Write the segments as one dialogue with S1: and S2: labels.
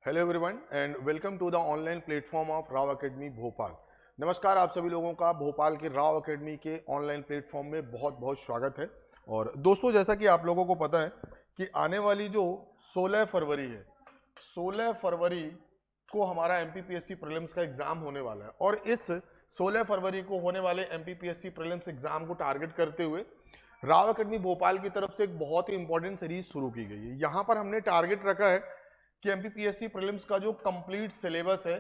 S1: Hello everyone and welcome to the online platform of Rao Academy Bhopal. नमस्कार, आप सभी लोगों का भोपाल के राव एकेडमी के ऑनलाइन प्लेटफॉर्म में बहुत बहुत स्वागत है। और दोस्तों, जैसा कि आप लोगों को पता है कि आने वाली जो 16 फरवरी है, 16 फरवरी को हमारा एमपीपीएससी प्रीलिम्स का एग्जाम होने वाला है। और इस 16 फरवरी को होने वाले एमपीपीएससी प्रीलिम्स एग्जाम को टारगेट करते हुए राव एकेडमी भोपाल की तरफ से एक बहुत ही इंपॉर्टेंट सीरीज शुरू की गई है। यहाँ पर हमने टारगेट रखा है कि एमपीपीएससी प्रीलिम्स का जो कंप्लीट सिलेबस है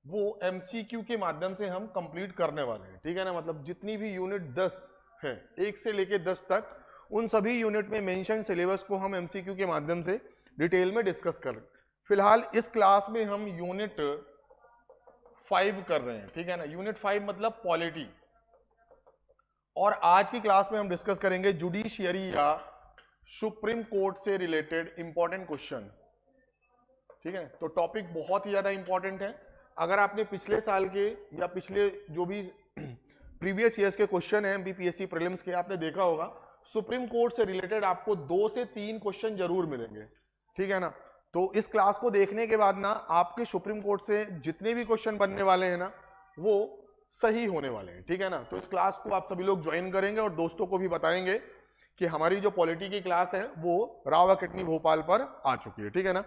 S1: वो एमसीक्यू के माध्यम से हम कंप्लीट करने वाले हैं। ठीक है ना, मतलब जितनी भी यूनिट 10 है, 1 से लेके 10 तक, उन सभी यूनिट में मेंशन सिलेबस को हम एमसीक्यू के माध्यम से डिटेल में डिस्कस करें। फिलहाल इस क्लास में हम यूनिट 5 कर रहे हैं। ठीक है ना, यूनिट 5 मतलब पॉलिटी। और आज की क्लास में हम डिस्कस करेंगे जुडिशियरी या सुप्रीम कोर्ट से रिलेटेड इंपॉर्टेंट क्वेश्चन। ठीक है, तो टॉपिक बहुत ही ज्यादा इंपॉर्टेंट है। अगर आपने पिछले साल के या पिछले जो भी प्रीवियस ईयर्स के क्वेश्चन है एमपीपीएससी प्रीलिम्स के, आपने देखा होगा सुप्रीम कोर्ट से रिलेटेड आपको 2 से 3 क्वेश्चन जरूर मिलेंगे। ठीक है ना, तो इस क्लास को देखने के बाद ना आपके सुप्रीम कोर्ट से जितने भी क्वेश्चन बनने वाले हैं ना वो सही होने वाले हैं। ठीक है ना, तो इस क्लास को आप सभी लोग ज्वाइन करेंगे और दोस्तों को भी बताएंगे कि हमारी जो पॉलिटी की क्लास है वो राव एकेडमी भोपाल पर आ चुकी है। ठीक है ना,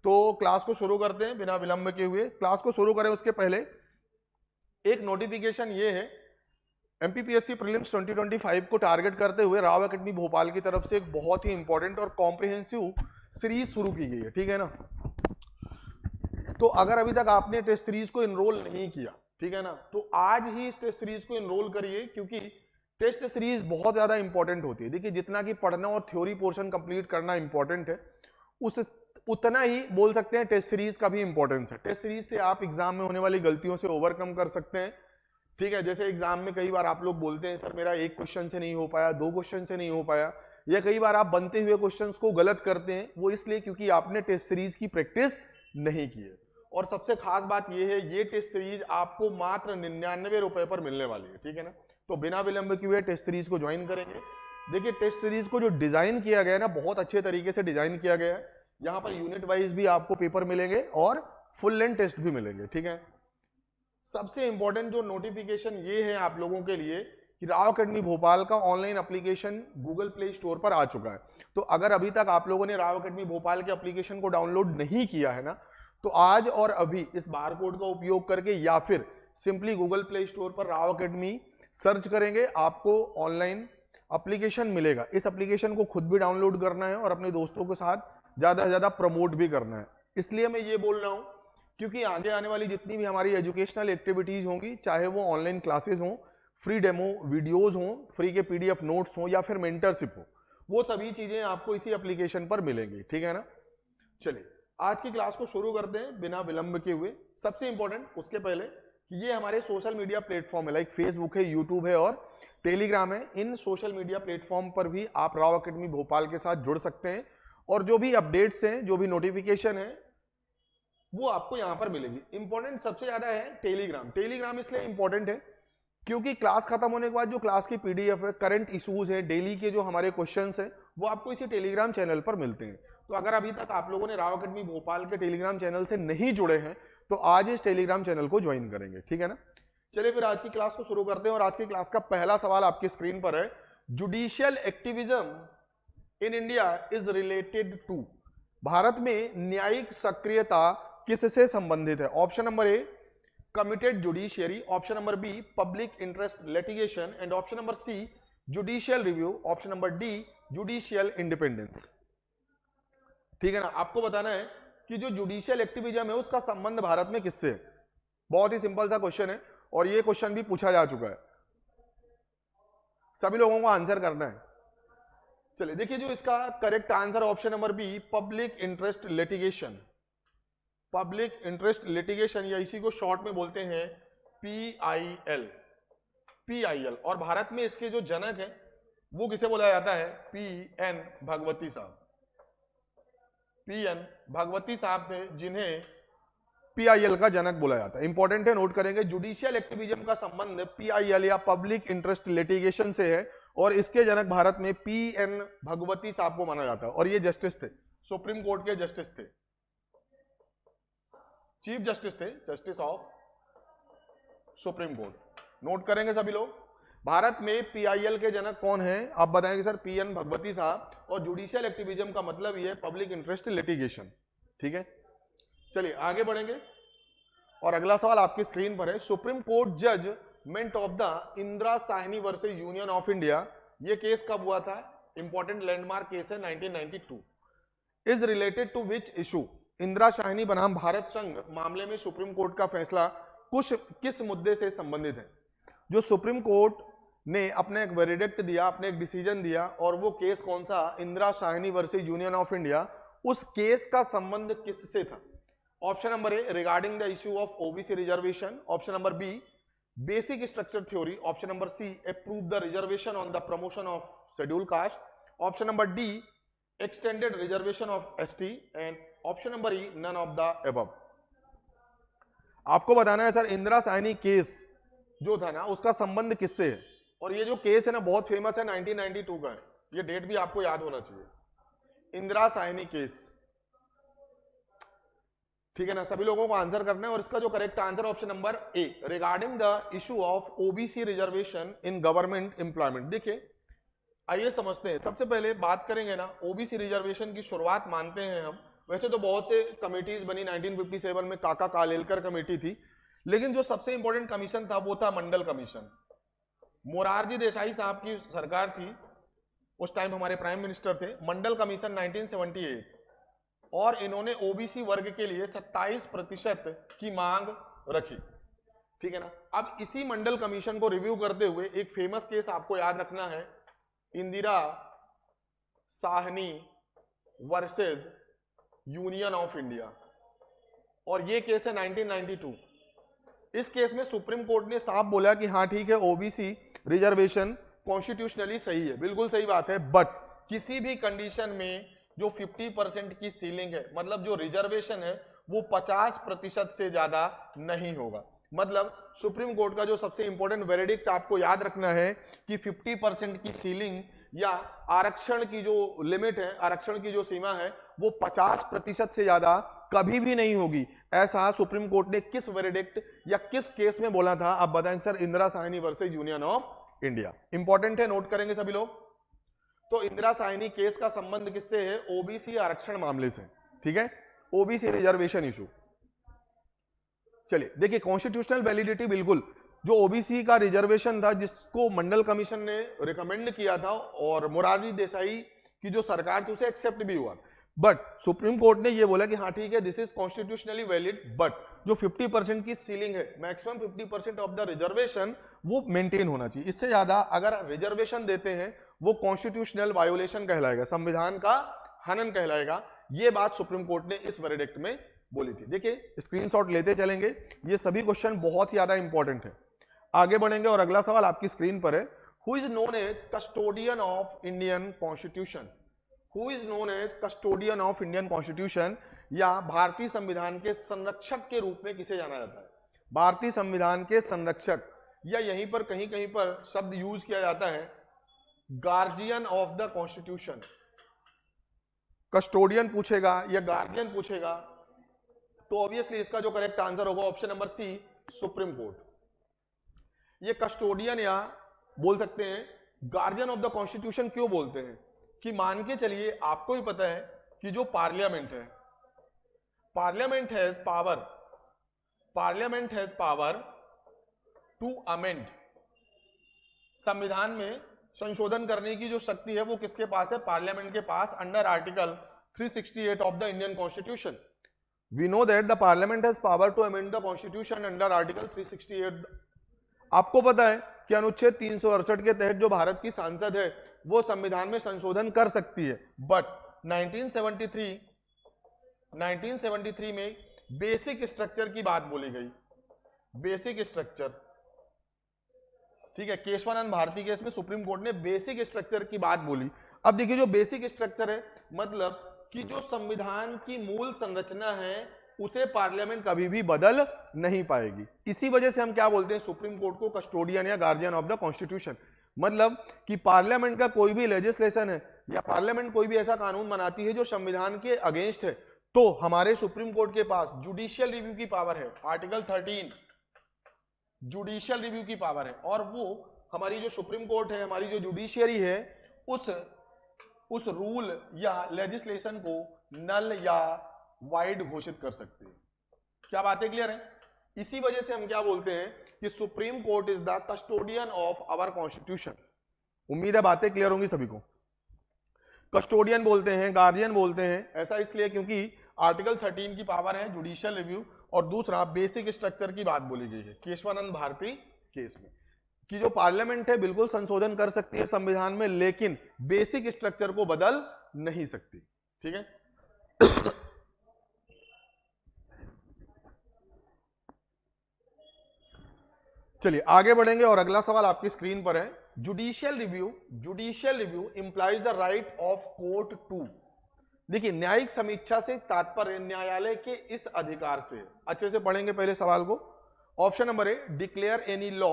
S1: तो क्लास को शुरू करते हैं बिना विलंब के हुए। क्लास को शुरू करें उसके पहले एक नोटिफिकेशन ये है, एमपीपीएससी प्रीलिम्स 2025 को टारगेट करते हुए राव एकेडमी भोपाल की तरफ से एक बहुत ही इंपॉर्टेंट और कॉम्प्रिहेंसिव सीरीज शुरू की गई है। ठीक है ना, तो अगर अभी तक आपने टेस्ट सीरीज को इनरोल नहीं किया, ठीक है ना, तो आज ही इस टेस्ट सीरीज को इनरोल करिए, क्योंकि टेस्ट सीरीज बहुत ज्यादा इंपॉर्टेंट होती है। देखिए, जितना कि पढ़ना और थ्योरी पोर्शन कंप्लीट करना इंपॉर्टेंट है, उतना ही बोल सकते हैं टेस्ट सीरीज का भी इंपॉर्टेंस है। टेस्ट सीरीज से आप एग्जाम में होने वाली गलतियों से ओवरकम कर सकते हैं। ठीक है, जैसे एग्जाम में कई बार आप लोग बोलते हैं सर मेरा 1 क्वेश्चन से नहीं हो पाया, 2 क्वेश्चन से नहीं हो पाया, या कई बार आप बनते हुए क्वेश्चंस को गलत करते हैं। वो इसलिए क्योंकि आपने टेस्ट सीरीज की प्रैक्टिस नहीं की है। और सबसे खास बात यह है, ये टेस्ट सीरीज आपको मात्र 99 रुपए पर मिलने वाली है। ठीक है ना, तो बिना विलंब किए टेस्ट सीरीज को ज्वाइन करेंगे। देखिए, टेस्ट सीरीज को जो डिजाइन किया गया है ना, बहुत अच्छे तरीके से डिजाइन किया गया है। यहाँ पर यूनिट वाइज भी आपको पेपर मिलेंगे और फुल लेंथ टेस्ट भी मिलेंगे। ठीक है, सबसे इंपॉर्टेंट जो नोटिफिकेशन ये है आप लोगों के लिए कि राव एकेडमी भोपाल का online application Google play store पर आ चुका है। तो अगर अभी तक आप लोगों ने राव एकेडमी भोपाल के एप्लीकेशन को डाउनलोड नहीं किया है ना, तो आज और अभी इस बार कोड का उपयोग करके या फिर सिंपली गूगल प्ले स्टोर पर राव एकेडमी सर्च करेंगे, आपको ऑनलाइन एप्लीकेशन मिलेगा। इस एप्लीकेशन को खुद भी डाउनलोड करना है और अपने दोस्तों के साथ ज्यादा से ज्यादा प्रमोट भी करना है। इसलिए मैं ये बोल रहा हूं क्योंकि आगे आने वाली जितनी भी हमारी एजुकेशनल एक्टिविटीज होंगी, चाहे वो ऑनलाइन क्लासेस हों, फ्री डेमो वीडियोस हों, फ्री के पीडीएफ नोट्स हों या फिर मेंटरशिप हो, वो सभी चीजें आपको इसी एप्लीकेशन पर मिलेंगी। ठीक है ना, चलिए आज की क्लास को शुरू करते हैं बिना विलंब के हुए। सबसे इंपॉर्टेंट उसके पहले कि ये हमारे सोशल मीडिया प्लेटफॉर्म है, लाइक फेसबुक है, यूट्यूब है और टेलीग्राम है। इन सोशल मीडिया प्लेटफॉर्म पर भी आप राव एकेडमी भोपाल के साथ जुड़ सकते हैं और जो भी अपडेट्स हैं, जो भी नोटिफिकेशन है, वो आपको यहां पर मिलेगी। इंपॉर्टेंट सबसे ज्यादा है टेलीग्राम। टेलीग्राम इसलिए इंपॉर्टेंट है क्योंकि क्लास खत्म होने के बाद जो क्लास की पीडीएफ है, करंट इश्यूज है, डेली के जो हमारे क्वेश्चंस हैं, वो आपको इसी टेलीग्राम चैनल पर मिलते हैं। तो अगर अभी तक आप लोगों ने राव एकेडमी भोपाल के टेलीग्राम चैनल से नहीं जुड़े हैं तो आज इस टेलीग्राम चैनल को ज्वाइन करेंगे। ठीक है ना, चलिए फिर आज की क्लास को शुरू करते हैं। और आज की क्लास का पहला सवाल आपकी स्क्रीन पर है, judicial activism in India is related to. Bharat में न्यायिक सक्रियता किससे संबंधित है? Option number A committed judiciary, option number B public interest litigation and option number C judicial review, option number D judicial independence. ठीक है ना, आपको बताना है कि जो जुडिशियल एक्टिविज्म है उसका संबंध भारत में किससे है। बहुत ही सिंपल सा क्वेश्चन है और ये क्वेश्चन भी पूछा जा चुका है, सभी लोगों को आंसर करना है। चलिए देखिए, जो इसका correct answer option number B public interest litigation. Public interest litigation या इसी को शॉर्ट में बोलते हैं PIL। PIL और भारत में इसके जो जनक है वो किसे बोला जाता है? PN भगवती साहब। PN भगवती साहब थे जिन्हें PIL का जनक बोला जाता है। इंपॉर्टेंट है, नोट करेंगे। जुडिशियल एक्टिविज्म का संबंध PIL या पब्लिक इंटरेस्ट लिटिगेशन से है और इसके जनक भारत में PN भगवती साहब को माना जाता है और ये जस्टिस थे, सुप्रीम कोर्ट के जस्टिस थे। चीफ जस्टिस थे, justice of supreme court. Note करेंगे सभी लोग। भारत में पीआईएल के जनक कौन हैं? आप बताएंगे सर पीएन भगवती साहब। और जुडिशियल एक्टिविज्म का मतलब ये है पब्लिक इंटरेस्ट लिटिगेशन। ठीक है, चलिए आगे बढ़ेंगे और अगला सवाल आपकी स्क्रीन पर है। Supreme Court judgement of the Indira Sahni versus union of India, ये केस कब हुआ था? इंपॉर्टेंट लैंडमार्क केस है 1992। Is related to which issue? Indira Sahni बनाम भारत संघ मामले में सुप्रीम कोर्ट का फैसला किस मुद्दे से संबंधित है? जो सुप्रीम कोर्ट ने अपने एक वेरिडिक्ट दिया, अपने एक डिसीजन दिया, और वो केस कौन सा? Indira Sahni versus union of India. उस केस का संबंध किससे था? Option number A regarding the issue of OBC reservation, option number B basic structure theory, option number C approve the reservation on the promotion of scheduled caste, option number D extended reservation of ST, and option number E none of the above. आपको बताना है sir Indira Sahni case जो था ना उसका संबंध किससे है, और ये जो केस है ना बहुत फेमस है, 1992 का है, ये डेट भी आपको याद होना चाहिए। इंदिरा साहनी केस, ठीक है ना, सभी लोगों को आंसर करना है। और इसका जो correct answer option number A regarding the issue of OBC reservation in government employment. देखिए आइए समझते हैं। सबसे पहले बात करेंगे ना ओबीसी रिजर्वेशन की शुरुआत मानते हैं हम, वैसे तो बहुत से कमेटीज बनी, 1957 में काका कालेलकर कमेटी थी, लेकिन जो सबसे इंपॉर्टेंट कमीशन था वो था मंडल कमीशन। मोरारजी देसाई साहब की सरकार थी, उस टाइम हमारे प्राइम मिनिस्टर थे। मंडल कमीशन 1978, और इन्होंने ओबीसी वर्ग के लिए 27% की मांग रखी। ठीक है ना। अब इसी मंडल कमीशन को रिव्यू करते हुए एक फेमस केस आपको याद रखना है, Indira Sahni versus union of India, और ये केस है 1992। इस केस में सुप्रीम कोर्ट ने साफ बोला कि हाँ ठीक है ओबीसी रिजर्वेशन कॉन्स्टिट्यूशनली सही है, बिल्कुल सही बात है, बट किसी भी कंडीशन में जो 50% की सीलिंग है, मतलब जो रिजर्वेशन है वो 50% से ज्यादा नहीं होगा। मतलब सुप्रीम कोर्ट का जो सबसे इंपॉर्टेंट वेरिडिक्ट आपको याद रखना है कि 50% की सीलिंग या आरक्षण की जो लिमिट है, आरक्षण की जो सीमा है वो 50% से ज्यादा कभी भी नहीं होगी। ऐसा सुप्रीम कोर्ट ने किस वेरिडिक्ट या किस केस में बोला था? आप बताएं sir. Indira Sahni versus union of India. Important है, नोट करेंगे सभी लोग। तो इंदिरा साहनी केस का संबंध किससे है? ओबीसी आरक्षण मामले से। ठीक है, ओबीसी रिजर्वेशन इशू। चलिए देखिए कॉन्स्टिट्यूशनल वैलिडिटी, बिल्कुल जो ओबीसी का रिजर्वेशन था जिसको मंडल कमीशन ने रिकमेंड किया था और मोरारजी देसाई की जो सरकार थी उसे एक्सेप्ट भी हुआ, बट सुप्रीम कोर्ट ने ये बोला कि हाँ ठीक है this is constitutionally valid, but जो 50% की सीलिंग है, मैक्सिमम 50% ऑफ द रिजर्वेशन वो मेंटेन होना चाहिए। इससे ज्यादा अगर रिजर्वेशन देते हैं वो कॉन्स्टिट्यूशनल वायोलेशन कहलाएगा, संविधान का हनन कहलाएगा। ये बात सुप्रीम कोर्ट ने इस वर्डिक्ट में बोली थी। देखिए स्क्रीनशॉट लेते चलेंगे, ये सभी क्वेश्चन बहुत ज्यादा इंपॉर्टेंट है। आगे बढ़ेंगे और अगला सवाल आपकी स्क्रीन पर है। Who is known as custodian of Indian constitution? Who is known as custodian of Indian constitution, या भारतीय संविधान के संरक्षक के रूप में किसे जाना जाता है? भारतीय संविधान के संरक्षक, या यहीं पर कहीं कहीं पर शब्द यूज किया जाता है guardian of the constitution. Custodian पूछेगा या गार्जियन पूछेगा तो ऑब्वियसली इसका जो करेक्ट आंसर होगा option number C, Supreme Court. ये कस्टोडियन या बोल सकते हैं गार्जियन ऑफ द कॉन्स्टिट्यूशन क्यों बोलते हैं कि मान के चलिए आपको भी पता है कि जो पार्लियामेंट है, parliament has power to amend, संविधान में संशोधन करने की जो शक्ति है वो किसके पास है? पार्लियामेंट के पास, under article 368 of the Indian constitution. We know that the parliament has power to amend the constitution under article 368। आपको पता है कि अनुच्छेद 368 के तहत जो भारत की सांसद है वो संविधान में संशोधन कर सकती है, बट 1973 में बेसिक स्ट्रक्चर की बात बोली गई। बेसिक स्ट्रक्चर, ठीक है, केशवानंद भारती केस में सुप्रीम कोर्ट ने बेसिक स्ट्रक्चर की बात बोली। अब देखिए जो बेसिक स्ट्रक्चर है मतलब कि जो संविधान की मूल संरचना है उसे पार्लियामेंट कभी भी बदल नहीं पाएगी। इसी वजह से हम क्या बोलते हैं सुप्रीम कोर्ट को कस्टोडियन या गार्जियन ऑफ द कॉन्स्टिट्यूशन। मतलब कि पार्लियामेंट का कोई भी लेजिस्लेशन है या पार्लियामेंट कोई भी ऐसा कानून बनाती है जो संविधान के अगेंस्ट है तो हमारे सुप्रीम कोर्ट के पास जुडिशियल रिव्यू की पावर है, आर्टिकल 13 जुडिशियल रिव्यू की पावर है, और वो हमारी जो सुप्रीम कोर्ट है, हमारी जो जुडिशियरी है, उस रूल या लेजिस्लेशन को नल या वाइड घोषित कर सकती है। क्या बातें क्लियर है? इसी वजह से हम क्या बोलते हैं कि Supreme Court is the custodian of our constitution. उम्मीद है बातें क्लियर होंगी सभी को। कस्टोडियन बोलते हैं, गार्जियन बोलते हैं, ऐसा इसलिए क्योंकि आर्टिकल 13 की पावर है जुडिशियल रिव्यू, और दूसरा बेसिक स्ट्रक्चर की बात बोली गई है केशवानंद भारती केस में, कि जो पार्लियामेंट है बिल्कुल संशोधन कर सकती है संविधान में, लेकिन बेसिक स्ट्रक्चर को बदल नहीं सकती। ठीक है, चलिए आगे बढ़ेंगे और अगला सवाल आपकी स्क्रीन पर है। Judicial review implies the right of court to. देखिए, न्यायिक समीक्षा से तात्पर्य न्यायालय के इस अधिकार से। अच्छे से पढ़ेंगे पहले सवाल को। Option number A, declare any law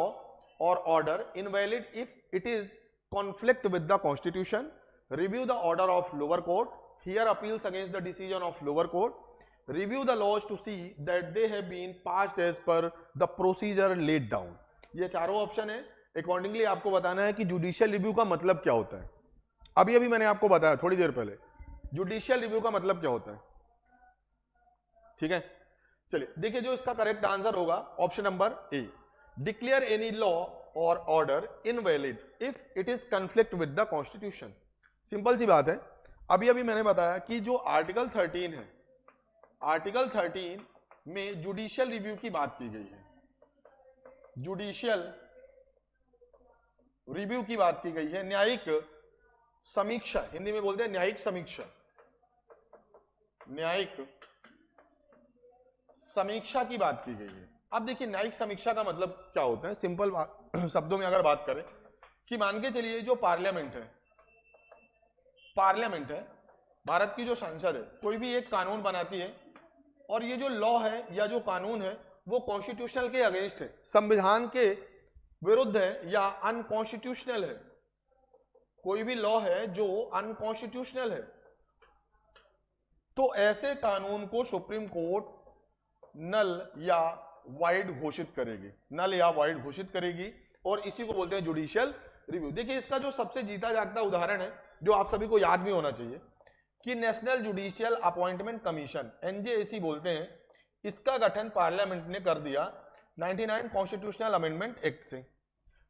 S1: or order invalid if it is conflict with the constitution, review the order of lower court, hear appeals against the decision of lower court, review the laws to see that they have been passed as per the procedure laid down। ये चारों option है। Accordingly आपको बताना है कि judicial review का मतलब क्या होता है। अभी मैंने आपको बताया थोड़ी देर पहले जुडिशियल रिव्यू का मतलब क्या होता है। ठीक है, चलिए देखिए, जो इसका करेक्ट आंसर होगा option number A, declare any law or order invalid if it is conflict with the constitution. Simple सी बात है। अभी मैंने बताया कि जो आर्टिकल 13 है, आर्टिकल 13 में जुडिशियल रिव्यू की बात की गई है, जुडिशियल रिव्यू की बात की गई है, न्यायिक समीक्षा, हिंदी में बोलते हैं न्यायिक समीक्षा, न्यायिक समीक्षा की बात की गई है। अब देखिए, न्यायिक समीक्षा का मतलब क्या होता है, सिंपल शब्दों में अगर बात करें कि मान के चलिए जो पार्लियामेंट है, भारत की जो संसद है, कोई भी एक कानून बनाती है, और ये जो लॉ है या जो कानून है वो कॉन्स्टिट्यूशनल के अगेंस्ट है, संविधान के विरुद्ध है या अनकॉन्स्टिट्यूशनल है, कोई भी लॉ है जो अनकॉन्स्टिट्यूशनल है, तो ऐसे कानून को सुप्रीम कोर्ट नल या वाइड घोषित करेगी, नल या वाइड घोषित करेगी, और इसी को बोलते हैं जुडिशियल रिव्यू। देखिए, इसका जो सबसे जीता जागता उदाहरण है, जो आप सभी को याद भी होना चाहिए, कि national judicial appointment commission, NJAC बोलते हैं, इसका गठन पार्लियामेंट ने कर दिया 99 कॉन्स्टिट्यूशनल अमेंडमेंट एक्ट से।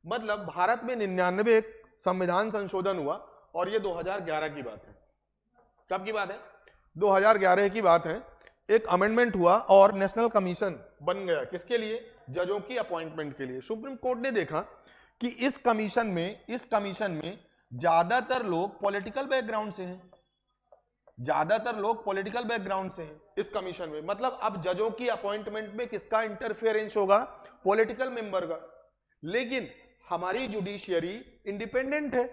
S1: मतलब भारत में 99 संविधान संशोधन हुआ, और ये 2011 की बात है। कब की बात है? 2011 की बात है। एक अमेंडमेंट हुआ और नेशनल कमीशन बन गया, किसके लिए? जजों की अपॉइंटमेंट के लिए। सुप्रीम कोर्ट ने देखा कि इस कमीशन में ज्यादातर लोग पॉलिटिकल बैकग्राउंड से हैं, ज्यादातर लोग पॉलिटिकल बैकग्राउंड से हैं इस कमीशन में। मतलब अब जजों की अपॉइंटमेंट में किसका इंटरफेरेंस होगा? पॉलिटिकल मेंबर का। लेकिन हमारी जुडिशियरी इंडिपेंडेंट है,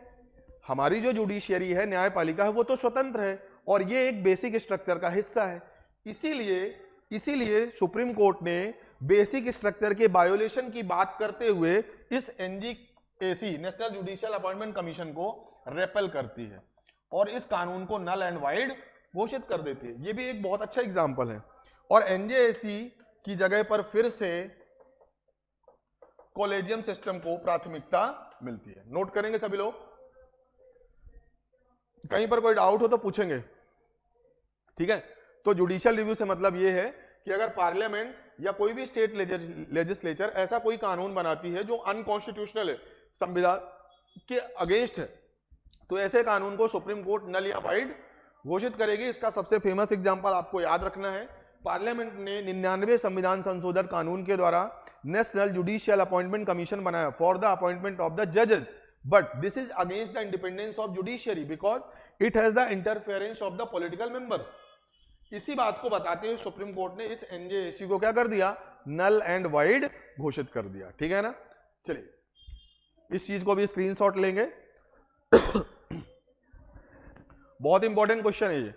S1: हमारी जो जुडिशियरी है, न्यायपालिका है, वो तो स्वतंत्र है, और ये एक बेसिक स्ट्रक्चर का हिस्सा है। इसीलिए सुप्रीम कोर्ट ने बेसिक स्ट्रक्चर के वायोलेशन की बात करते हुए इस एनजीएसी, नेशनल जुडिशियल अपॉइंटमेंट कमीशन को रेपेल करती है, और इस कानून को नल एंड वाइड घोषित कर देती है। ये भी एक बहुत अच्छा एग्जाम्पल है। और एनजेएसी की जगह पर फिर से कॉलेजियम सिस्टम को प्राथमिकता मिलती है। नोट करेंगे सभी लोग, कहीं पर कोई डाउट हो तो पूछेंगे। ठीक है, तो जुडिशियल रिव्यू से मतलब ये है कि अगर पार्लियामेंट या कोई भी स्टेट लेजिस्लेचर ऐसा कोई कानून बनाती है जो अनकॉन्स्टिट्यूशनल है, संविधान के अगेंस्ट है, तो ऐसे कानून को सुप्रीम कोर्ट नल या वाइड घोषित करेगी। इसका सबसे फेमस एग्जांपल आपको याद रखना है, पार्लियामेंट ने 99 संविधान संशोधन कानून के द्वारा नेशनल जुडिशियल अपॉइंटमेंट कमीशन बनाया for the appointment of the जजेस, but this is against the independence of judiciary because it has the interference of the political members. इसी बात को बताते हुए सुप्रीम कोर्ट ने इस एनजेएसी को क्या कर दिया? नल एंड वाइड घोषित कर दिया। ठीक है ना? चलिए इस चीज को भी स्क्रीनशॉट लेंगे। बहुत इंपॉर्टेंट क्वेश्चन है ये।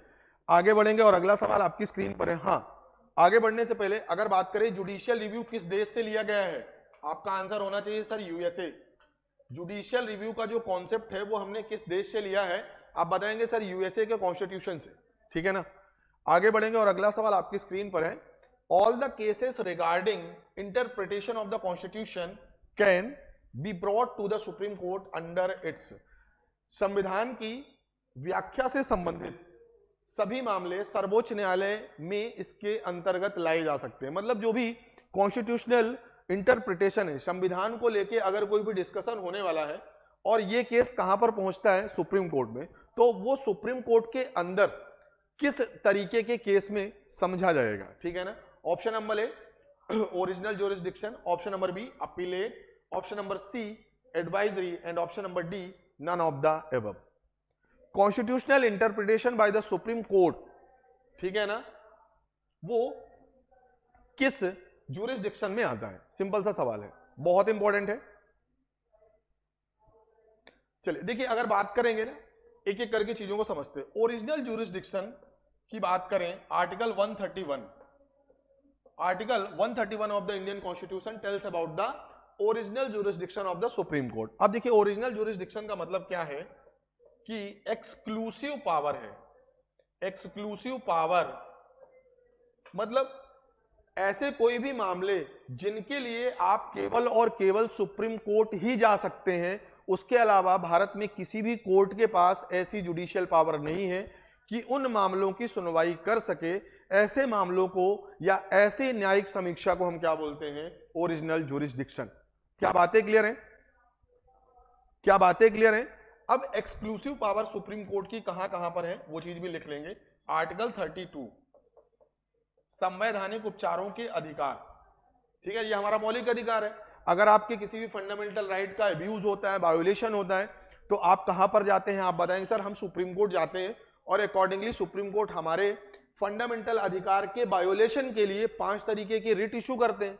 S1: आगे बढ़ेंगे और अगला सवाल आपकी स्क्रीन पर है। हाँ, आगे बढ़ने से पहले अगर बात करें जुडिशियल रिव्यू किस देश से लिया गया है, आपका आंसर होना चाहिए सर यूएसए। जुडिशियल रिव्यू का जो कॉन्सेप्ट है वो हमने किस देश से लिया है? आप बताएंगे सर यूएसए के कॉन्स्टिट्यूशन से। ठीक है ना? आगे बढ़ेंगे और अगला सवाल आपकी स्क्रीन पर है। All the cases regarding interpretation of the constitution can be brought to the supreme Court under its. संविधान की व्याख्या से संबंधित सभी मामले सर्वोच्च न्यायालय में इसके अंतर्गत लाए जा सकते हैं। मतलब जो भी कॉन्स्टिट्यूशनल इंटरप्रिटेशन है, संविधान को लेके अगर कोई भी डिस्कशन होने वाला है और ये केस कहां पर पहुंचता है, सुप्रीम कोर्ट में, तो वो सुप्रीम कोर्ट के अंदर किस तरीके के केस में समझा जाएगा, ठीक है ना। Option number A original jurisdiction, option number B appellate, option number C advisory and option number D none of the above. Constitutional interpretation by the supreme Court, ठीक है ना, वो किस ज्यूरिसडिक्शन में आता है, सिंपल सा सवाल है, बहुत इंपॉर्टेंट है। चलिए देखिए, अगर बात करेंगे ना एक एक करके चीजों को समझते हैं। ओरिजिनल ज्यूरिसडिक्शन की बात करें, article 131 of the Indian constitution tells about the original jurisdiction of the supreme court. अब देखिए, ओरिजिनल ज्यूरिसडिक्शन का मतलब क्या है कि एक्सक्लूसिव पावर है। एक्सक्लूसिव पावर मतलब ऐसे कोई भी मामले जिनके लिए आप केवल और केवल सुप्रीम कोर्ट ही जा सकते हैं, उसके अलावा भारत में किसी भी कोर्ट के पास ऐसी जुडिशियल पावर नहीं है कि उन मामलों की सुनवाई कर सके। ऐसे मामलों को या ऐसे न्यायिक समीक्षा को हम क्या बोलते हैं, ओरिजिनल ज्यूरिसडिक्शन। क्या बातें क्लियर हैं? क्या बातें क्लियर हैं? अब एक्सक्लूसिव पावर सुप्रीम कोर्ट की कहां कहां पर है वो चीज भी लिख लेंगे। आर्टिकल 32 संवैधानिक उपचारों के अधिकार, ठीक है, ये हमारा मौलिक अधिकार है। अगर आपके किसी भी फंडामेंटल राइट का अब्यूज होता है, वायोलेशन होता है, तो आप कहां पर जाते हैं? आप बताएंगे सर हम सुप्रीम कोर्ट जाते हैं और अकॉर्डिंगली सुप्रीम कोर्ट हमारे फंडामेंटल अधिकार के वायोलेशन के लिए 5 तरीके की रिट इशू करते हैं।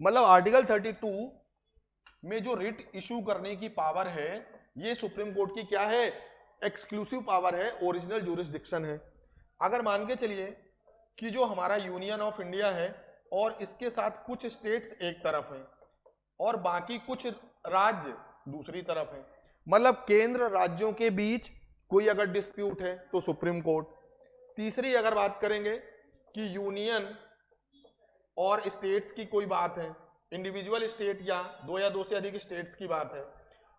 S1: मतलब आर्टिकल 32 में जो रिट इशू करने की पावर है, ये सुप्रीम कोर्ट की क्या है? एक्सक्लूसिव पावर है, ओरिजिनल ज्यूरिसडिक्शन है। अगर मान के चलिए कि जो हमारा यूनियन ऑफ इंडिया है और इसके साथ कुछ स्टेट्स एक तरफ हैं और बाकी कुछ राज्य दूसरी तरफ हैं, मतलब केंद्र राज्यों के बीच कोई अगर डिस्प्यूट है तो सुप्रीम कोर्ट। तीसरी अगर बात करेंगे कि यूनियन और स्टेट्स की कोई बात है, इंडिविजुअल स्टेट या दो से अधिक स्टेट्स की बात है,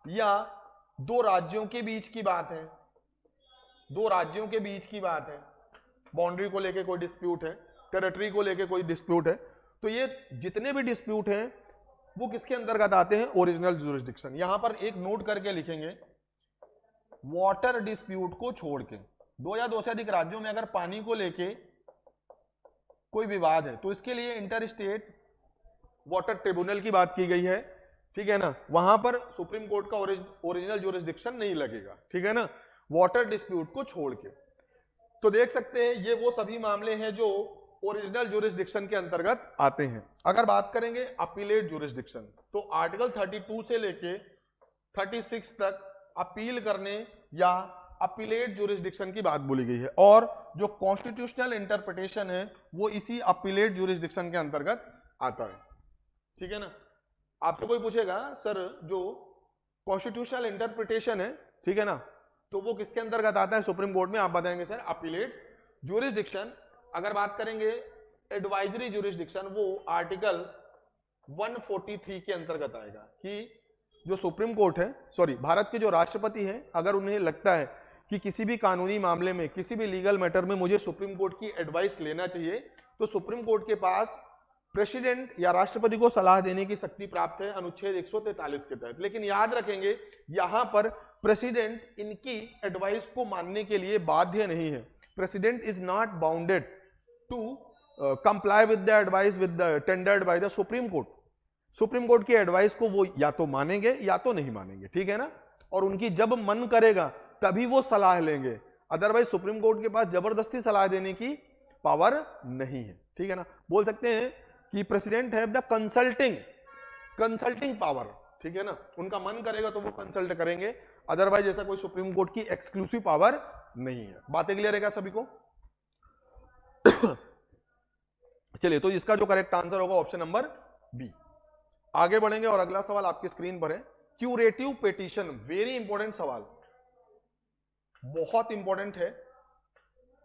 S1: या दो राज्यों के बीच की बात है, दो राज्यों के बीच की बात है, बाउंड्री को लेके कोई डिस्प्यूट है, टेरिटरी को लेके कोई डिस्प्यूट है, तो ये जितने भी डिस्प्यूट हैं वो किसके अंतर्गत आते हैं? Original jurisdiction. यहां पर एक नोट करके लिखेंगे, वाटर डिस्प्यूट को छोड़ के दो या दो से अधिक राज्यों में अगर पानी को लेके कोई विवाद है तो इसके लिए इंटर स्टेट वाटर ट्रिब्यूनल की बात की गई है, ठीक है ना, वहां पर सुप्रीम कोर्ट का ओरिजिनल ज्यूरिसडिक्शन नहीं लगेगा, ठीक है ना, वाटर डिस्प्यूट को छोड़ के। तो देख सकते हैं ये वो सभी मामले हैं जो ओरिजिनल ज्यूरिसडिक्शन के अंतर्गत आते हैं। अगर बात करेंगे अपीलेट ज्यूरिसडिक्शन, तो आर्टिकल 32 से लेके 36 तक अपील करने या अपीलेट ज्यूरिसडिक्शन की बात बोली गई है, और जो कॉन्स्टिट्यूशनल इंटरप्रिटेशन है वो इसी अपीलेट ज्यूरिसडिक्शन के अंतर्गत आता है, ठीक है ना। आपको कोई पूछेगा सर जो कॉन्स्टिट्यूशनल इंटरप्रिटेशन है, ठीक है ना, तो वो किसके अंतर्गत आता है सुप्रीम कोर्ट में? आप बताएंगे सर अपीलेट ज्यूरिसडिक्शन। अगर बात करेंगे एडवाइजरी ज्यूरिसडिक्शन, वो आर्टिकल 143 के अंतर्गत आएगा कि जो सुप्रीम कोर्ट है, सॉरी भारत के जो राष्ट्रपति हैं, अगर उन्हें लगता है कि किसी भी कानूनी मामले में, किसी भी लीगल मैटर में मुझे सुप्रीम कोर्ट की एडवाइस लेना चाहिए, तो सुप्रीम कोर्ट के पास प्रेसिडेंट या राष्ट्रपति को सलाह देने की शक्ति प्राप्त है अनुच्छेद 143 के तहत। लेकिन याद रखेंगे यहां पर प्रेसिडेंट इनकी एडवाइस को मानने के लिए बाध्य नहीं है। President is not bounded to comply with the advice with the tendered by the supreme Court. Supreme Court की एडवाइस को वो या तो मानेंगे या तो नहीं मानेंगे, ठीक है ना, और उनकी जब मन करेगा तभी वो सलाह लेंगे, अदरवाइज सुप्रीम कोर्ट के पास जबरदस्ती सलाह देने की पावर नहीं है, ठीक है ना। बोल सकते हैं कि president have the consulting power, ठीक है ना, उनका मन करेगा तो वो कंसल्ट करेंगे, अदरवाइज ऐसा कोई सुप्रीम कोर्ट की एक्सक्लूसिव पावर नहीं है। बातें क्लियर है क्या सभी को? चलिए, तो इसका जो करेक्ट आंसर होगा ऑप्शन नंबर बी। आगे बढ़ेंगे और अगला सवाल आपकी स्क्रीन पर है, क्यूरेटिव पिटीशन। वेरी इंपॉर्टेंट सवाल, बहुत इंपॉर्टेंट है।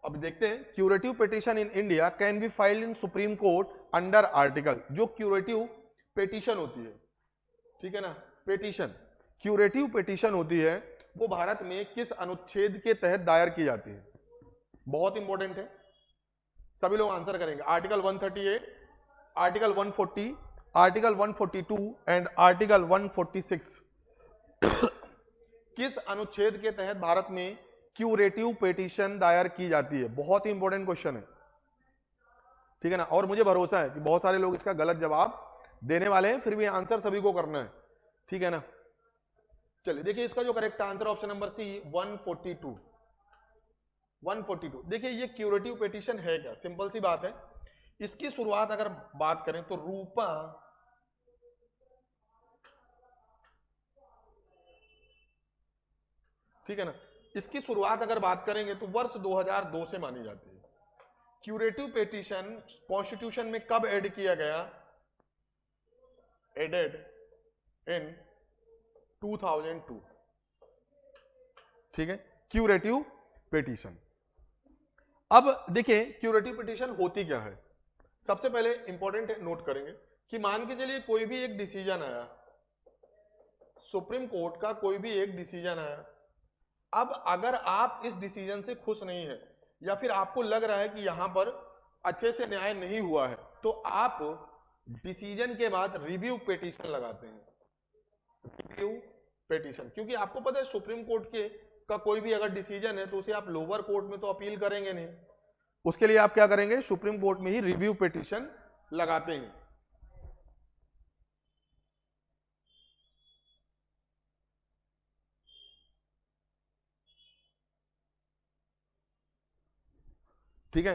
S1: अब देखते हैं, curative petition in India can be filed in Supreme Court under article. जो क्यूरेटिव पिटीशन होती है, ठीक है ना, पिटीशन, क्यूरेटिव पिटीशन होती है, वो भारत में किस अनुच्छेद के तहत दायर की जाती है? बहुत इंपॉर्टेंट है, सभी लोग आंसर करेंगे। Article 138, article 140, article 142 and article 146। किस अनुच्छेद के तहत भारत में क्यूरेटिव पिटीशन दायर की जाती है? बहुत ही इंपॉर्टेंट क्वेश्चन है, ठीक है ना। और मुझे भरोसा है कि बहुत सारे लोग इसका गलत जवाब देने वाले हैं, फिर भी आंसर सभी को करना है, ठीक है ना। चलिए देखिए, इसका जो correct answer option number C 142। 142। देखिए ये क्यूरेटिव पिटीशन है क्या? सिंपल सी बात है, इसकी शुरुआत अगर बात करें तो रूपा ठीक है ना, इसकी शुरुआत अगर बात करेंगे तो वर्ष 2002 से मानी जाती है। क्यूरेटिव पिटीशन कॉन्स्टिट्यूशन में कब ऐड किया गया? एडेड इन 2002, ठीक है, क्यूरेटिव पिटीशन। अब देखिए क्यूरेटिव पिटीशन होती क्या है। सबसे पहले इंपॉर्टेंट नोट करेंगे कि मान के चलिए कोई भी एक डिसीजन आया, सुप्रीम कोर्ट का कोई भी एक डिसीजन आया। अब अगर आप इस डिसीजन से खुश नहीं है या फिर आपको लग रहा है कि यहां पर अच्छे से न्याय नहीं हुआ है, तो आप डिसीजन के बाद रिव्यू पिटीशन लगाते हैं। रिव्यू पिटीशन, क्योंकि आपको पता है सुप्रीम कोर्ट के का कोई भी अगर डिसीजन है तो उसे आप लोअर कोर्ट में तो अपील करेंगे नहीं, उसके लिए आप क्या करेंगे? सुप्रीम कोर्ट में ही रिव्यू पिटीशन लगाते हैं। ठीक है,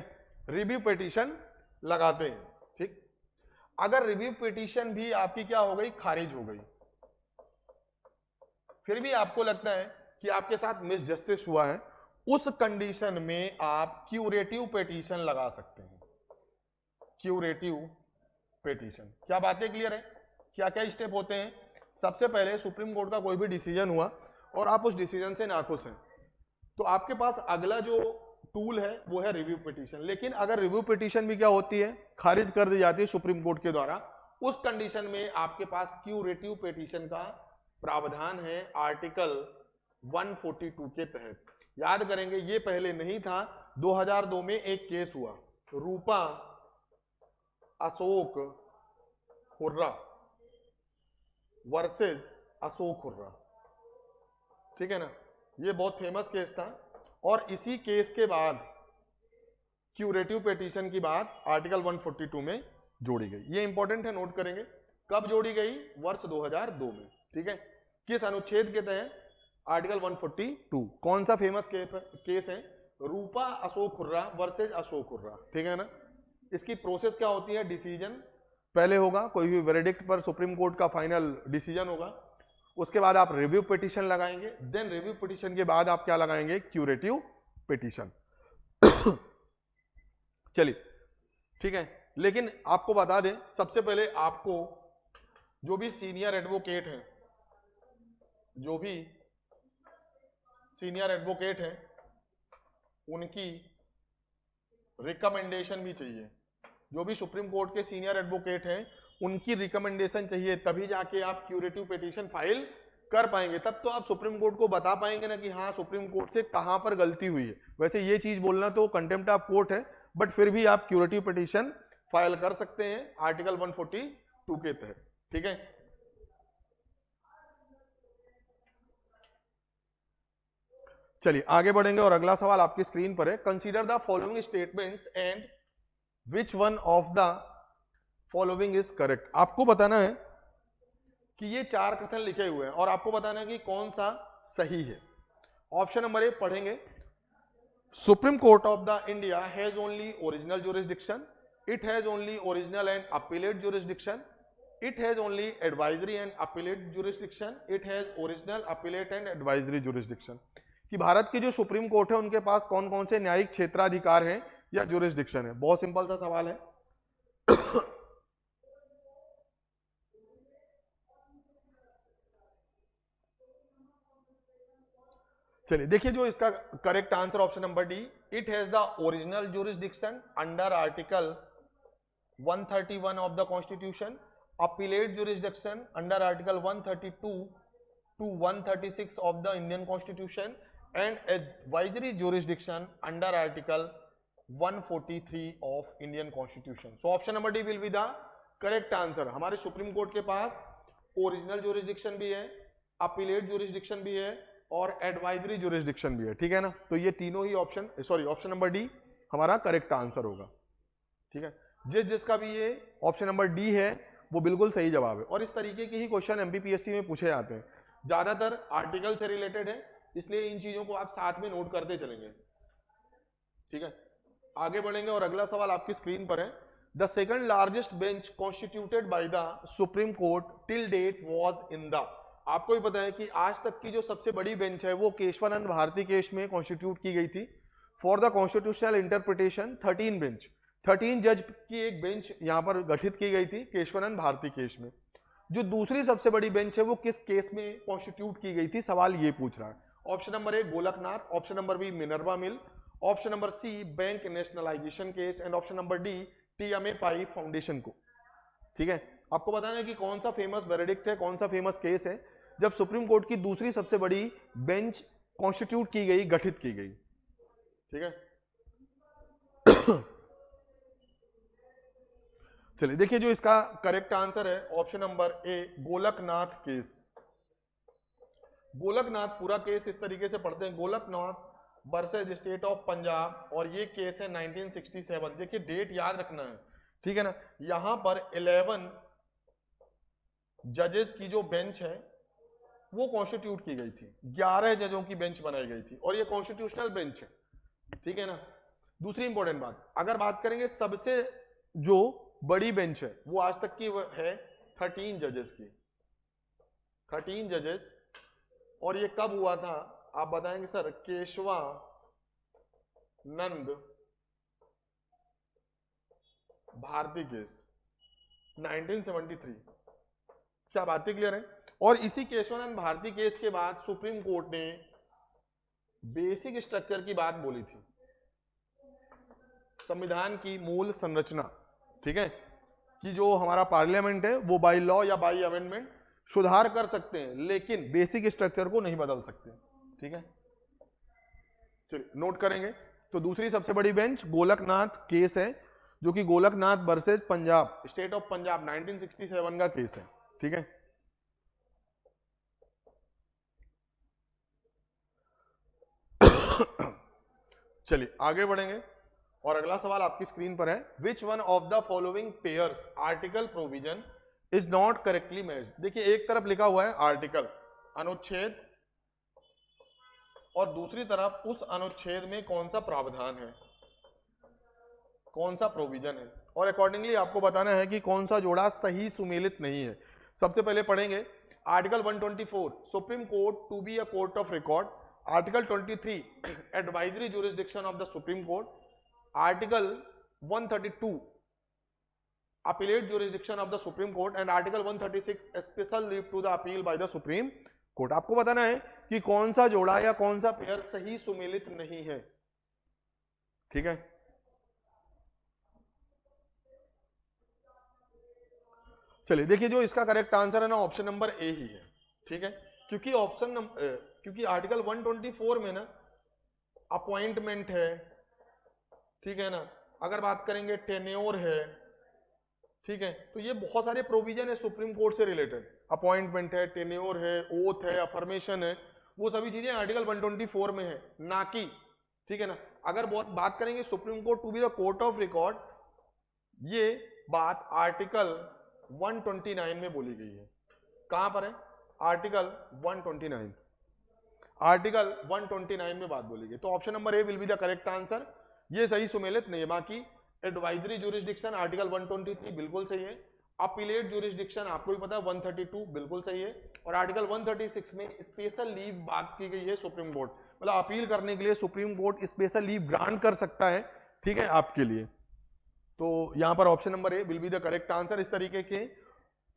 S1: रिव्यू पिटीशन लगाते हैं। ठीक, अगर रिव्यू पिटीशन भी आपकी क्या हो गई? खारिज हो गई, फिर भी आपको लगता है कि आपके साथ मिस जस्टिस हुआ है, उस कंडीशन में आप क्यूरेटिव पिटीशन लगा सकते हैं। क्यूरेटिव पिटीशन, क्या बातें क्लियर है? क्या क्या स्टेप होते हैं? सबसे पहले सुप्रीम कोर्ट का कोई भी डिसीजन हुआ और आप उस डिसीजन से नाखुश हैं, तो आपके पास अगला जो टूल है वो है रिव्यू पिटीशन। लेकिन अगर रिव्यू पिटीशन भी क्या होती है? खारिज कर दी जाती है सुप्रीम कोर्ट के द्वारा, उस कंडीशन में आपके पास क्यूरेटिव पिटीशन का प्रावधान है आर्टिकल 142 के तहत। याद करेंगे, ये पहले नहीं था। 2002 में एक केस हुआ, रूपा अशोक हुर्रा वर्सेस अशोक हुर्रा, ठीक है ना, ये बहुत फेमस केस था। और इसी केस के बाद क्यूरेटिव पिटीशन की बात आर्टिकल 142 में जोड़ी गई। ये इंपॉर्टेंट है, नोट करेंगे। कब जोड़ी गई? वर्ष 2002 में, ठीक है। किस अनुच्छेद के तहत? आर्टिकल 142। कौन सा फेमस केस है? रूपा अशोक हुर्रा वर्सेज अशोक हुर्रा, ठीक है ना। इसकी प्रोसेस क्या होती है? डिसीजन पहले होगा, कोई भी वेरिडिक्ट पर सुप्रीम कोर्ट का फाइनल डिसीजन होगा, उसके बाद आप रिव्यू पिटीशन लगाएंगे, देन रिव्यू पिटीशन के बाद आप क्या लगाएंगे? Curative petition. चलिए ठीक है, लेकिन आपको बता दें, सबसे पहले आपको जो भी सीनियर एडवोकेट हैं, जो भी सीनियर एडवोकेट हैं, उनकी रिकमेंडेशन भी चाहिए। जो भी सुप्रीम कोर्ट के सीनियर एडवोकेट हैं, उनकी रिकमेंडेशन चाहिए, तभी जाके आप क्यूरेटिव पिटीशन फाइल कर पाएंगे। तब तो आप सुप्रीम कोर्ट को बता पाएंगे ना कि हाँ सुप्रीम कोर्ट से कहां पर गलती हुई है। वैसे ये चीज बोलना तो कंटेम्प्ट ऑफ कोर्ट है, बट फिर भी आप क्यूरेटिव पिटीशन फाइल कर सकते हैं आर्टिकल 142 के तहत, ठीक है। चलिए आगे बढ़ेंगे और अगला सवाल आपकी स्क्रीन पर है। Consider the following statements and which one of the following is correct. आपको बताना है कि ये चार कथन लिखे हुए हैं और आपको बताना है कि कौन सा सही है। ऑप्शन नंबर ए पढ़ेंगे, supreme Court of the India has only original jurisdiction, it has only original and appellate jurisdiction, it has only advisory and appellate jurisdiction, it has original appellate and advisory jurisdiction. कि भारत की जो supreme court है उनके पास कौन कौन से न्यायिक क्षेत्राधिकार हैं या ज्यूरिसडिक्शन है। बहुत सिंपल सा सवाल है। चलिए देखिए जो इसका correct answer option number D, it has the original jurisdiction under article 131 of the constitution, appellate jurisdiction under article 132 to 136 of the Indian Constitution and advisory jurisdiction under Article 143 of Indian Constitution. So option number D will be the correct answer. हमारे supreme court के पास original jurisdiction भी है, appellate jurisdiction भी है और advisory jurisdiction भी है, ठीक है ना। तो ये तीनों ही option, sorry option number D हमारा करेक्ट आंसर होगा, ठीक है। जिसका भी ये ऑप्शन नंबर डी है वो बिल्कुल सही जवाब है। और इस तरीके के ही क्वेश्चन एमपीपीएससी में पूछे जाते हैं, ज्यादातर आर्टिकल से रिलेटेड है, इसलिए इन चीजों को आप साथ में नोट करते चलेंगे, ठीक है। आगे बढ़ेंगे और अगला सवाल आपकी स्क्रीन पर है। The second largest bench constituted by the supreme Court till date was in the, आपको भी पता है कि आज तक की जो सबसे बड़ी बेंच है वो केशवानंद भारती केस में कॉन्स्टिट्यूट की गई थी। For the constitutional interpretation 13 bench, 13 जज की एक बेंच यहां पर गठित की गई थी केशवानंद भारती केस में। जो दूसरी सबसे बड़ी बेंच है वो किस केस में कॉन्स्टिट्यूट की गई थी, सवाल ये पूछ रहा है। Option number A Golaknath, option number B Minerva Mill, option number C bank nationalisation case and option number D TMA Pai Foundation को, ठीक है। आपको बताना है कि कौन सा फेमस वेरिडिक्ट है, कौन सा फेमस केस है जब सुप्रीम कोर्ट की दूसरी सबसे बड़ी बेंच कॉन्स्टिट्यूट की गई, गठित की गई, ठीक है। चलिए देखिए जो इसका करेक्ट आंसर है option number A Golaknath case. Golaknath पूरा केस इस तरीके से पढ़ते हैं, Golaknath versus state of Punjab, और ये केस है 1967। देखिए डेट याद रखना है, ठीक है ना। यहां पर 11 जजेस की जो बेंच है वो कॉन्स्टिट्यूट की गई थी, 11 जजों की बेंच बनाई गई थी और ये कॉन्स्टिट्यूशनल बेंच है, ठीक है ना। दूसरी इंपॉर्टेंट बात, अगर बात करेंगे सबसे जो बड़ी बेंच है वो आज तक की है 13 जजेस की, 13 जजेस। और ये कब हुआ था आप बताएंगे सर? केशवानंद भारती केस 1973। क्या बातें क्लियर है? और इसी केशवानंद भारती केस के बाद सुप्रीम कोर्ट ने बेसिक स्ट्रक्चर की बात बोली थी, संविधान की मूल संरचना, ठीक है, कि जो हमारा पार्लियामेंट है वो बाय लॉ या बाय अमेंडमेंट सुधार कर सकते हैं लेकिन बेसिक स्ट्रक्चर को नहीं बदल सकते, ठीक है। चलिए नोट करेंगे। तो दूसरी सबसे बड़ी बेंच गोलकनाथ केस है, जो कि Golaknath versus Punjab, state of Punjab 1967 का केस है, ठीक है। चलिए आगे बढ़ेंगे और अगला सवाल आपकी स्क्रीन पर है। Which one of the following pairs article provision is not correctly matched. देखिए एक तरफ लिखा हुआ है आर्टिकल अनुच्छेद और दूसरी तरफ उस अनुच्छेद में कौन सा प्रावधान है, कौन सा प्रोविजन है, और अकॉर्डिंगली आपको बताना है कि कौन सा जोड़ा सही सुमेलित नहीं है। सबसे पहले पढ़ेंगे article 124 Supreme Court to be a court of record, article 23 advisory jurisdiction of the supreme Court, article 132 appellate jurisdiction of the supreme Court and article 136 special leave to the appeal by the supreme Court. आपको बताना है कि कौन सा जोड़ा या कौन सा पेयर सही सुमेलित नहीं है, ठीक है। चलिए देखिए जो इसका करेक्ट आंसर है ना ऑप्शन नंबर ए ही है, ठीक है। क्योंकि आर्टिकल 124 में ना अपॉइंटमेंट है, ठीक है ना, अगर बात करेंगे टेन्योर है, ठीक है, तो ये बहुत सारे प्रोविजन है सुप्रीम कोर्ट से रिलेटेड, अपॉइंटमेंट है, टेन्योर है, ओथ है, अफर्मेशन है, वो सभी चीजें आर्टिकल 124 में है ना कि, ठीक है ना। अगर बात करेंगे Supreme Court to be the court of record, ये बात आर्टिकल 129 में बोली गई है। कहां पर है? आर्टिकल 129, आर्टिकल 129 में बात बोली गई। तो option number A will be the correct answer. ये सही सुमेलित नहीं है। बाकी एडवाइजरी ज्यूरिसडिक्शन आर्टिकल 123 बिल्कुल सही है, अपीलेट ज्यूरिसडिक्शन आपको भी पता है 132 बिल्कुल सही है, और आर्टिकल 136 में स्पेशल लीव बात की गई है सुप्रीम कोर्ट, मतलब अपील करने के लिए supreme court special leave grant कर सकता है, ठीक है, आपके लिए। तो यहां पर option number A will be the correct answer. इस तरीके के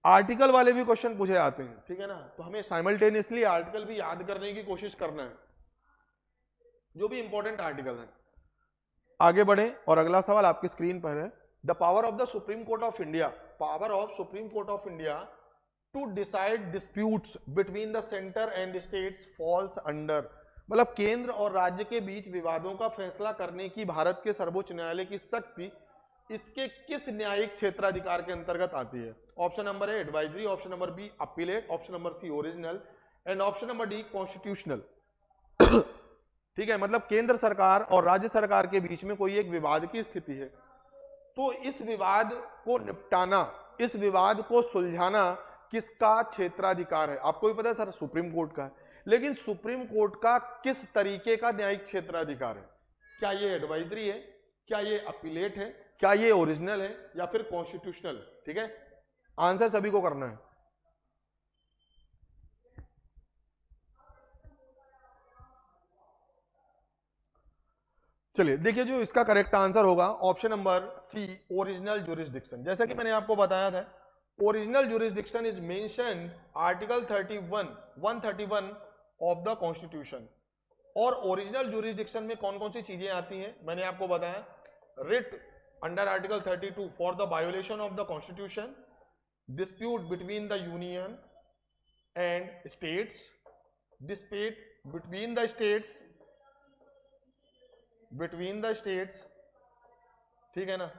S1: आर्टिकल वाले भी क्वेश्चन पूछे जाते हैं, ठीक है ना, तो हमें साइमल्टेनियसली आर्टिकल भी याद करने की कोशिश करना है, जो भी इंपॉर्टेंट आर्टिकल हैं। आगे बढ़े और अगला सवाल आपकी स्क्रीन पर है, the power of the supreme Court of India, power of supreme Court of India to decide disputes between the centre and states falls under, मतलब केंद्र और राज्य के बीच विवादों का फैसला करने की भारत के सर्वोच्च न्यायालय की शक्ति इसके किस न्यायिक क्षेत्राधिकार के अंतर्गत आती है? Option number A advisory, option number B appellate, option number C original and option number D constitutional. ठीक है, मतलब केंद्र सरकार और राज्य सरकार के बीच में कोई एक विवाद की स्थिति है, तो इस विवाद को निपटाना, इस विवाद को सुलझाना किसका क्षेत्राधिकार है? आपको भी पता है सर सुप्रीम कोर्ट का है, लेकिन सुप्रीम कोर्ट का किस तरीके का न्यायिक क्षेत्राधिकार है? क्या ये एडवाइजरी है, क्या ये अपीलेट है, क्या ये ओरिजिनल है या फिर कॉन्स्टिट्यूशनल? ठीक है, आंसर सभी को करना है। चलिए देखिए, जो इसका करेक्ट आंसर होगा option number C original jurisdiction. जैसा कि मैंने आपको बताया था, original jurisdiction is mention article 131 of the constitution. और ओरिजिनल ज्यूरिसडिक्शन में कौन कौन सी चीजें आती हैं मैंने आपको बताया, writ under article 32 for the violation of the constitution, dispute between the union and states, dispute between the states, ठीक है ना,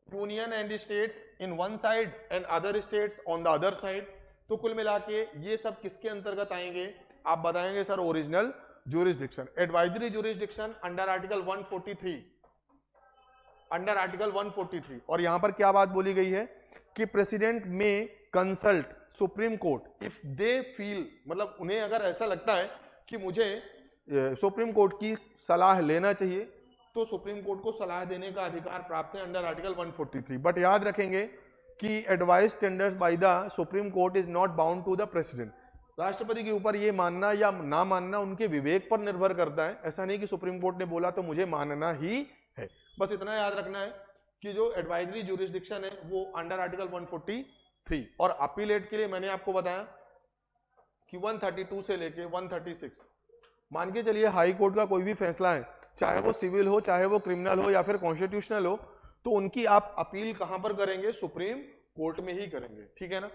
S1: union and states in one side and other states on the other side. तो कुल मिला के ये सब किसके अंतर्गत आएंगे? आप बताएंगे sir original jurisdiction. Advisory jurisdiction under article 143, under article 143। और यहां पर क्या बात बोली गई है कि प्रेसिडेंट में consult supreme court if they feel, मतलब उन्हें अगर ऐसा लगता है कि मुझे सुप्रीम कोर्ट की सलाह लेना चाहिए, तो सुप्रीम कोर्ट को सलाह देने का अधिकार प्राप्त है अंडर आर्टिकल 143। बट याद रखेंगे कि advice tenders by the supreme Court is not bound to the president. राष्ट्रपति के ऊपर ये मानना या ना मानना उनके विवेक पर निर्भर करता है। ऐसा नहीं कि सुप्रीम कोर्ट ने बोला तो मुझे मानना ही है। बस इतना याद रखना है कि जो एडवाइजरी ज्यूरिसडिक्शन है वो अंडर आर्टिकल 143, और अपीलेट के लिए मैंने आपको बताया कि 132 से लेके 136। मान के चलिए हाई कोर्ट का कोई भी फैसला है, चाहे वो सिविल हो, चाहे वो क्रिमिनल हो या फिर कॉन्स्टिट्यूशनल हो, तो उनकी आप अपील कहां पर करेंगे? सुप्रीम कोर्ट में ही करेंगे। ठीक है ना।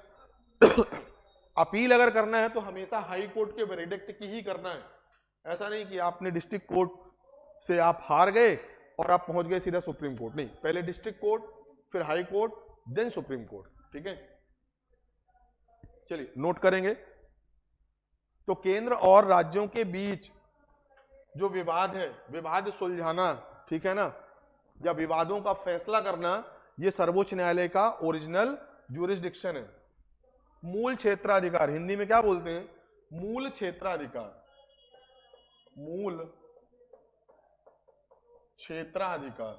S1: अपील अगर करना है तो हमेशा हाई कोर्ट के वेरिडिक्ट की ही करना है। ऐसा नहीं कि आपने डिस्ट्रिक्ट कोर्ट से आप हार गए और आप पहुंच गए सीधा सुप्रीम कोर्ट, नहीं, पहले डिस्ट्रिक्ट कोर्ट, फिर High Court, then Supreme Court. ठीक है, चलिए नोट करेंगे। तो केंद्र और राज्यों के बीच जो विवाद है, विवाद सुलझाना, ठीक है ना, या विवादों का फैसला करना, ये सर्वोच्च न्यायालय का ओरिजिनल ज्यूरिसडिक्शन है। मूल क्षेत्राधिकार, हिंदी में क्या बोलते हैं? मूल क्षेत्राधिकार, मूल क्षेत्राधिकार।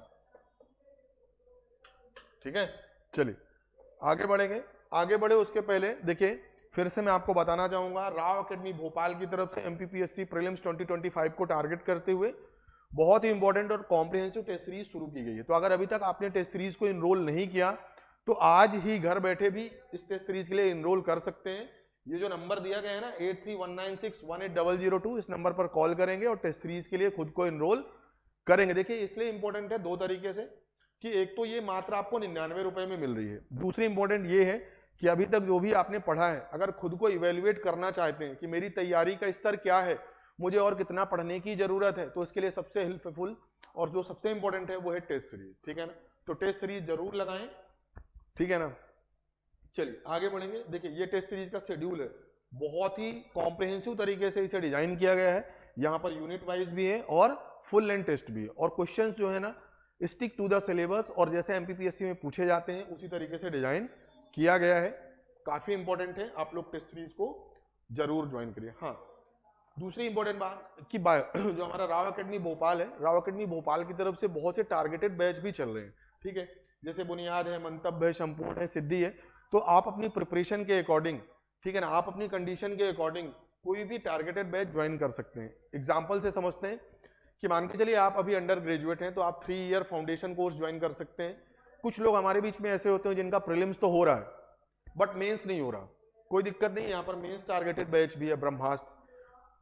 S1: ठीक है, चलिए आगे बढ़ेंगे। आगे बढ़े उसके पहले देखिए, फिर से मैं आपको बताना चाहूंगा, राव एकेडमी भोपाल की तरफ से एमपीपीएससी प्रीलिम्स 2025 को टारगेट करते हुए बहुत ही इंपॉर्टेंट और कॉम्प्रिहेंसिव टेस्ट सीरीज शुरू की गई है। तो अगर अभी तक आपने टेस्ट सीरीज को इनरोल नहीं किया तो आज ही घर बैठे भी इस टेस्ट सीरीज के लिए इनरोल कर सकते हैं। ये जो नंबर दिया गया है ना 8319618002, इस नंबर पर कॉल करेंगे और टेस्ट सीरीज के लिए खुद को इनरोल करेंगे। देखिए इसलिए इंपॉर्टेंट है दो तरीके से, कि एक तो ये मात्र आपको 99 रुपए में मिल रही है, दूसरी इंपॉर्टेंट ये है कि अभी तक जो भी आपने पढ़ा है, अगर खुद को इवेल्युएट करना चाहते हैं कि मेरी तैयारी का स्तर क्या है, मुझे और कितना पढ़ने की जरूरत है, तो इसके लिए सबसे हेल्पफुल और जो सबसे इंपॉर्टेंट है वो है टेस्ट सीरीज। ठीक है ना, तो टेस्ट सीरीज जरूर लगाएं। ठीक है ना, चलिए आगे बढ़ेंगे। देखिए ये टेस्ट सीरीज का शेड्यूल है, बहुत ही कॉम्प्रिहेंसिव तरीके से इसे डिजाइन किया गया है। यहाँ पर यूनिट वाइज भी है और फुल लेंथ टेस्ट भी है, और क्वेश्चंस जो है ना स्टिक टू द सिलेबस, और जैसे एमपीपीएससी में पूछे जाते हैं उसी तरीके से डिजाइन किया गया है। काफी इंपॉर्टेंट है, आप लोग टेस्ट सीरीज को जरूर ज्वाइन करिए। हाँ, दूसरी इंपॉर्टेंट बात कि जो हमारा राव एकेडमी भोपाल है, राव एकेडमी भोपाल की तरफ से बहुत से टारगेटेड बैच भी चल रहे हैं। ठीक है, जैसे बुनियाद है, मंतव्य है, संपूर्ण है, सिद्धि है। तो आप अपनी प्रिपरेशन के अकॉर्डिंग, ठीक है ना, आप अपनी कंडीशन के अकॉर्डिंग कोई भी टारगेटेड बैच ज्वाइन कर सकते हैं। एग्जाम्पल से समझते हैं कि मान के चलिए आप अभी अंडर ग्रेजुएट हैं तो आप 3 ईयर फाउंडेशन कोर्स ज्वाइन कर सकते हैं। कुछ लोग हमारे बीच में ऐसे होते हैं जिनका प्रीलिम्स तो हो रहा है बट मेंस नहीं हो रहा, कोई दिक्कत नहीं, यहाँ पर मेंस टारगेटेड बैच भी है ब्रह्मास्त्र।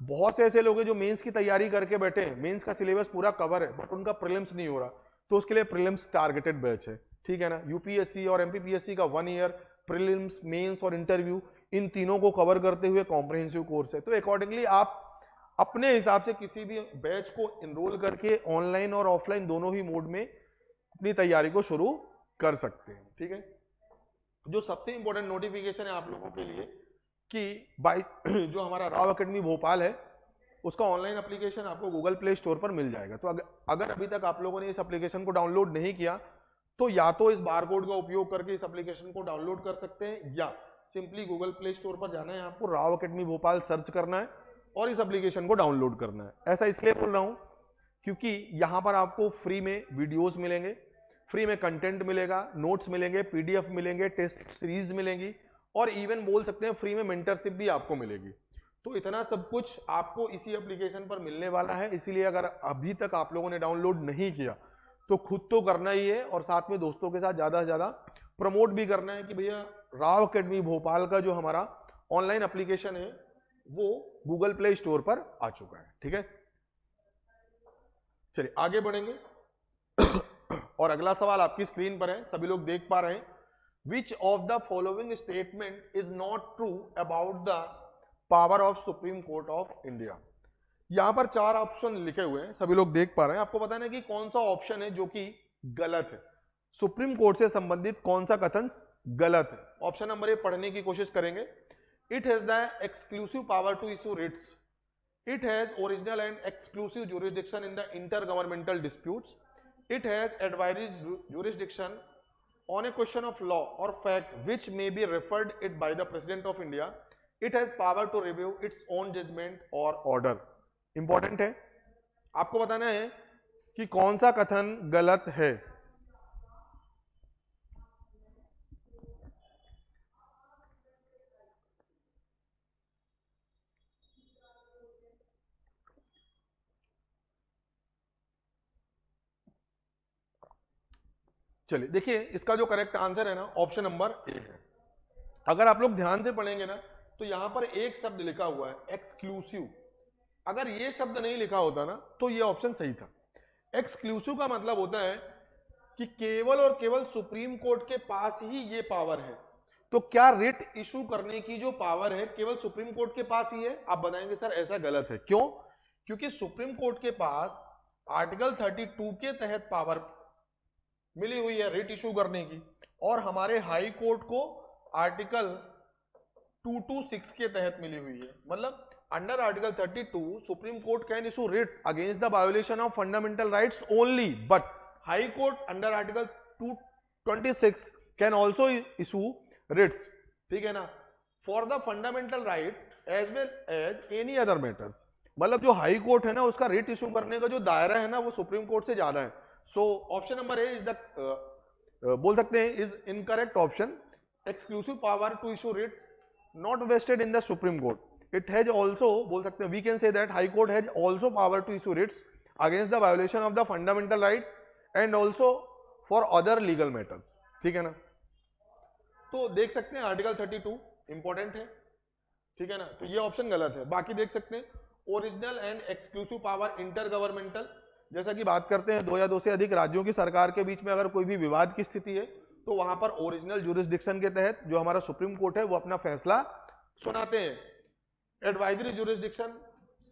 S1: बहुत से ऐसे लोग हैं जो मेंस की तैयारी करके बैठे हैं, मेंस का सिलेबस पूरा कवर है बट उनका प्रीलिम्स नहीं हो रहा, तो उसके लिए प्रीलिम्स टारगेटेड बैच है, ठीक है ना। यूपीएससी और एमपीपीएससी का 1 ईयर प्रीलिम्स, मेंस और इंटरव्यू, इन तीनों को कवर करते हुए कॉम्प्रिहेंसिव कोर्स है। तो अकॉर्डिंगली आप अपने हिसाब से किसी भी बैच को इनरोल करके ऑनलाइन और ऑफलाइन दोनों ही मोड में अपनी तैयारी को शुरू कर सकते हैं, ठीक है। जो सबसे इंपॉर्टेंट नोटिफिकेशन है आप लोगों के लिए कि बाई जो हमारा राव एकेडमी भोपाल है उसका ऑनलाइन एप्लीकेशन आपको गूगल प्ले स्टोर पर मिल जाएगा। तो अगर अभी तक आप लोगों ने इस एप्लीकेशन को डाउनलोड नहीं किया तो या तो इस बारकोड का उपयोग करके इस एप्लीकेशन को डाउनलोड कर सकते हैं, या सिंपली गूगल प्ले स्टोर पर जाना है, आपको राव एकेडमी भोपाल सर्च करना है और इस एप्लीकेशन को डाउनलोड करना है। ऐसा इसलिए बोल रहा हूं क्योंकि यहां पर आपको फ्री में वीडियोस मिलेंगे, फ्री में कंटेंट मिलेगा, नोट्स मिलेंगे, पीडीएफ मिलेंगे, टेस्ट सीरीज मिलेंगी और इवन बोल सकते हैं फ्री में मेंटरशिप भी आपको मिलेगी। तो इतना सब कुछ आपको इसी एप्लीकेशन पर मिलने वाला है। इसीलिए अगर अभी तक आप लोगों ने डाउनलोड नहीं किया तो खुद तो करना ही है और साथ में दोस्तों के साथ ज्यादा से ज्यादा प्रमोट भी करना है कि भैया राव एकेडमी भोपाल का जो हमारा ऑनलाइन एप्लीकेशन है वो गूगल प्ले स्टोर पर आ चुका है, ठीक है। चलिए आगे बढ़ेंगे और अगला सवाल आपकी स्क्रीन पर है, सभी लोग देख पा रहे हैं। Which of the following statement is not true about the power of Supreme Court of India? यहां पर 4 ऑप्शन लिखे हुए हैं, सभी लोग देख पा रहे हैं। आपको पता है कि कौन सा ऑप्शन है जो कि गलत है, सुप्रीम कोर्ट से संबंधित कौन सा कथन गलत है। ऑप्शन नंबर 1 पढ़ने की कोशिश करेंगे। It has the exclusive power to issue writs, it has original and exclusive jurisdiction in the intergovernmental disputes, it has advisory jurisdiction on a question of law or fact which may be referred it by the President of India, it has power to review its own judgment or order। Important है, आपको बताना है कि कौन सा कथन गलत है। चलिए देखिए, इसका जो करेक्ट आंसर है ना ऑप्शन नंबर ए है। अगर आप लोग ध्यान से पढ़ेंगे ना तो यहां पर एक शब्द लिखा हुआ है एक्सक्लूसिव, अगर ये शब्द नहीं लिखा होता ना तो ये ऑप्शन सही था। एक्सक्लूसिव का मतलब होता है कि केवल और केवल सुप्रीम कोर्ट के पास ही ये पावर है। तो क्या रिट इशू करने की जो पावर है केवल सुप्रीम कोर्ट के पास ही है? आप बताएंगे सर ऐसा गलत है, क्यों? क्योंकि सुप्रीम कोर्ट के पास आर्टिकल 32 के तहत पावर मिली हुई है रिट इशू करने की, और हमारे हाई कोर्ट को आर्टिकल 226 के तहत मिली हुई है। मतलब under article 32 Supreme Court can issue writ against the violation of fundamental rights only, but High Court under article 226 can also issue writs, ठीक है ना, for the fundamental right as well as any other matters. मतलब जो high court है ना उसका writ issue करने का जो दायरा है ना वो सुप्रीम कोर्ट से ज्यादा है। So option number A is the बोल सकते हैं is incorrect option. Exclusive power to issue writ not vested in the supreme court, it has also बोल सकते हैं we can say that high court has also power to issue writs against the violation of the fundamental rights and also for other legal matters, ठीक है ना। तो देख सकते हैं आर्टिकल 32 इंपॉर्टेंट है, ठीक है ना, तो ये ऑप्शन गलत है। बाकी देख सकते हैं original and exclusive power inter governmental, जैसा कि बात करते हैं 2 या 2 से अधिक राज्यों की सरकार के बीच में अगर कोई भी विवाद की स्थिति है तो वहां पर ओरिजिनल ज्यूरिसडिक्शन के तहत जो हमारा सुप्रीम कोर्ट है वो अपना फैसला सुनाते हैं। एडवाइजरी ज्यूरिसडिक्शन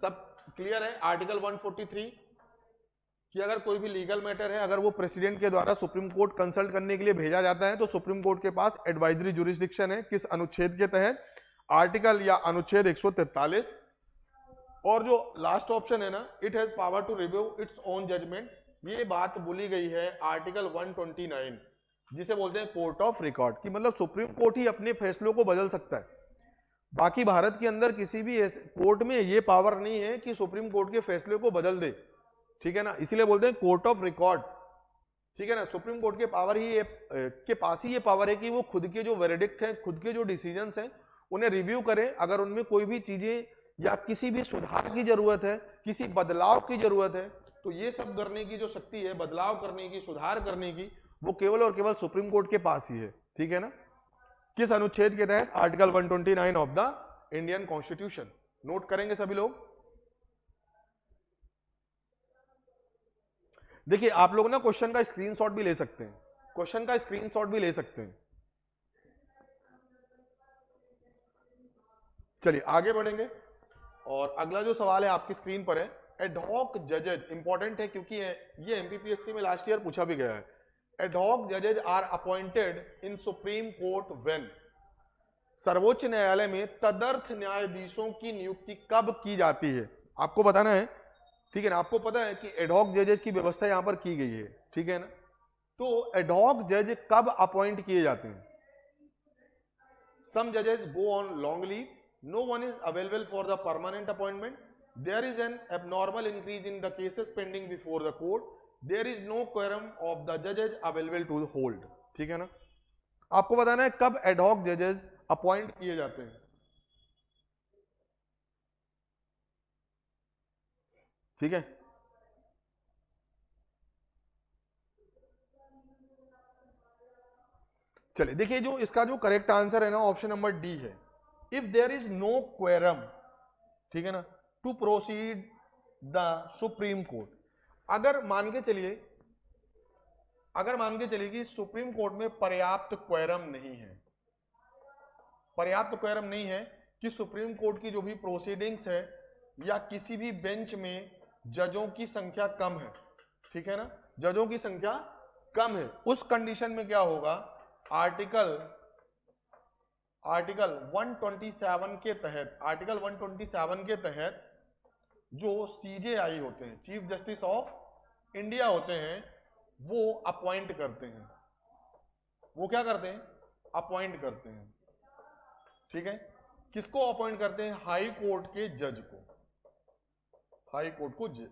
S1: सब क्लियर है, आर्टिकल 143 कि अगर कोई भी लीगल मैटर है अगर वो प्रेसिडेंट के द्वारा सुप्रीम कोर्ट कंसल्ट करने के लिए भेजा जाता है तो सुप्रीम कोर्ट के पास एडवाइजरी ज्यूरिसडिक्शन है। किस अनुच्छेद के तहत? आर्टिकल या अनुच्छेद 143। और जो लास्ट ऑप्शन है ना, it has power to review its own judgment, ये बात बोली गई है आर्टिकल 129 जिसे बोलते हैं कोर्ट ऑफ रिकॉर्ड, कि मतलब सुप्रीम कोर्ट ही अपने फैसलों को बदल सकता है। बाकी भारत के अंदर किसी भी कोर्ट में ये पावर नहीं है कि सुप्रीम कोर्ट के फैसले को बदल दे, ठीक है ना, इसीलिए बोलते हैं कोर्ट ऑफ रिकॉर्ड, ठीक है ना। सुप्रीम कोर्ट के पावर ही के पास ही ये पावर है कि वो खुद के जो वेरिडिक्ट हैं, खुद के जो डिसीजंस हैं उन्हें रिव्यू करें। अगर उनमें कोई भी चीजें या किसी भी सुधार की जरूरत है, किसी बदलाव की जरूरत है, तो ये सब करने की जो शक्ति है, बदलाव करने की, सुधार करने की, वो केवल और केवल सुप्रीम कोर्ट के पास ही है, ठीक है ना। किस अनुच्छेद के तहत? Article 129 of the Indian constitution. Note करेंगे सभी लोग। देखिए आप लोग ना क्वेश्चन का स्क्रीनशॉट भी ले सकते हैं, क्वेश्चन का स्क्रीनशॉट भी ले सकते हैं। चलिए आगे बढ़ेंगे और अगला जो सवाल है आपकी स्क्रीन पर है, एडहॉक जजेज इंपॉर्टेंट है क्योंकि ये एमपीपीएससी में लास्ट ईयर पूछा भी गया है। एडहॉक जजेज are appointed in Supreme Court when, सर्वोच्च न्यायालय में तदर्थ न्यायाधीशों की नियुक्ति कब की जाती है, आपको बताना है, ठीक है ना। आपको पता है कि एडहॉक जजेज की व्यवस्था यहां पर की गई है, ठीक है ना। तो एडहॉक जज कब अपॉइंट किए जाते हैं? सम जजेस go on long leave, no one is available for the permanent appointment, there is an abnormal increase in the cases pending before the court, there is no quorum of the judges available to hold, ठीक है ना। आपको बताना है कब ad hoc जजेस appoint किए जाते हैं, ठीक है। चलिए देखिए, जो इसका जो करेक्ट आंसर है ना ऑप्शन नंबर डी है, if there is no quorum, ठीक है ना, to proceed the supreme court. अगर मान के चलिए कि सुप्रीम कोर्ट में पर्याप्त क्वेरम नहीं है, पर्याप्त क्वेरम नहीं है कि सुप्रीम कोर्ट की जो भी प्रोसीडिंग्स है या किसी भी बेंच में जजों की संख्या कम है, ठीक है ना, जजों की संख्या कम है, उस कंडीशन में क्या होगा, आर्टिकल 127 के तहत, आर्टिकल 127 के तहत जो सीजेआई होते हैं, चीफ जस्टिस ऑफ इंडिया होते हैं, वो अपॉइंट करते हैं, वो क्या करते हैं, अपॉइंट करते हैं, ठीक है। किसको अपॉइंट करते हैं? हाई कोर्ट के जज को, हाई कोर्ट को जज।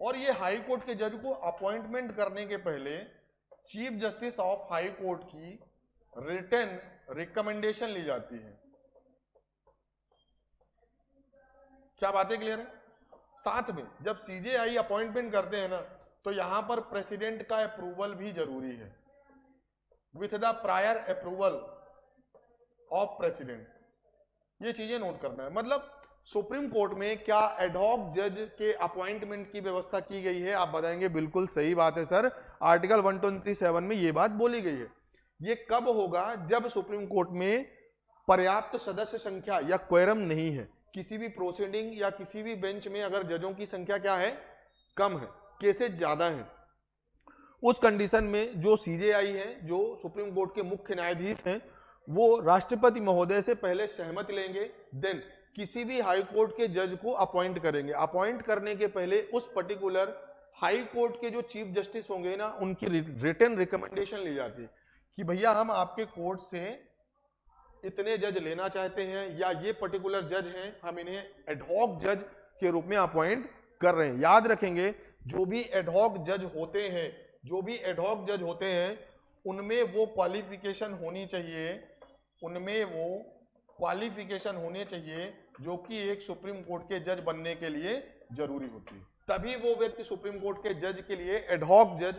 S1: और ये हाई कोर्ट के जज को अपॉइंटमेंट करने के पहले chief justice of high court की रिटन रिकमेंडेशन ली जाती है। क्या बातें क्लियर है? साथ में जब सीजेआई अपॉइंटमेंट करते हैं ना, तो यहां पर प्रेसिडेंट का अप्रूवल भी जरूरी है, with the prior approval of president. ये चीजें नोट करना है। मतलब सुप्रीम कोर्ट में क्या एडहॉक जज के अपॉइंटमेंट की व्यवस्था की गई है? आप बताएंगे बिल्कुल सही बात है सर, आर्टिकल 127 में ये बात बोली गई है। ये कब होगा? जब सुप्रीम कोर्ट में पर्याप्त सदस्य संख्या या क्वेरम नहीं है, किसी भी प्रोसीडिंग या किसी भी बेंच में अगर जजों की संख्या क्या है, कम है, केसेस ज्यादा है, उस कंडीशन में जो सीजेआई है, जो सुप्रीम कोर्ट के मुख्य न्यायाधीश हैं, वो राष्ट्रपति महोदय से पहले सहमति लेंगे, देन किसी भी हाई कोर्ट के जज को अपॉइंट करेंगे। अपॉइंट करने के पहले उस पर्टिकुलर हाई कोर्ट के जो चीफ जस्टिस होंगे ना, उनकी रिटन रिकमेंडेशन ली जाती है कि भैया हम आपके कोर्ट से इतने जज लेना चाहते हैं, या ये पर्टिकुलर जज हैं, हम इन्हें एडहॉक जज के रूप में अपॉइंट कर रहे हैं। याद रखेंगे, जो भी एडहॉक जज होते हैं, जो भी एडहॉक जज होते हैं, उनमें वो क्वालिफिकेशन होनी चाहिए, उनमें वो क्वालिफिकेशन होने चाहिए जो कि एक सुप्रीम कोर्ट के जज बनने के लिए जरूरी होती है। तभी वो व्यक्ति सुप्रीम कोर्ट के जज के लिए एडहॉक जज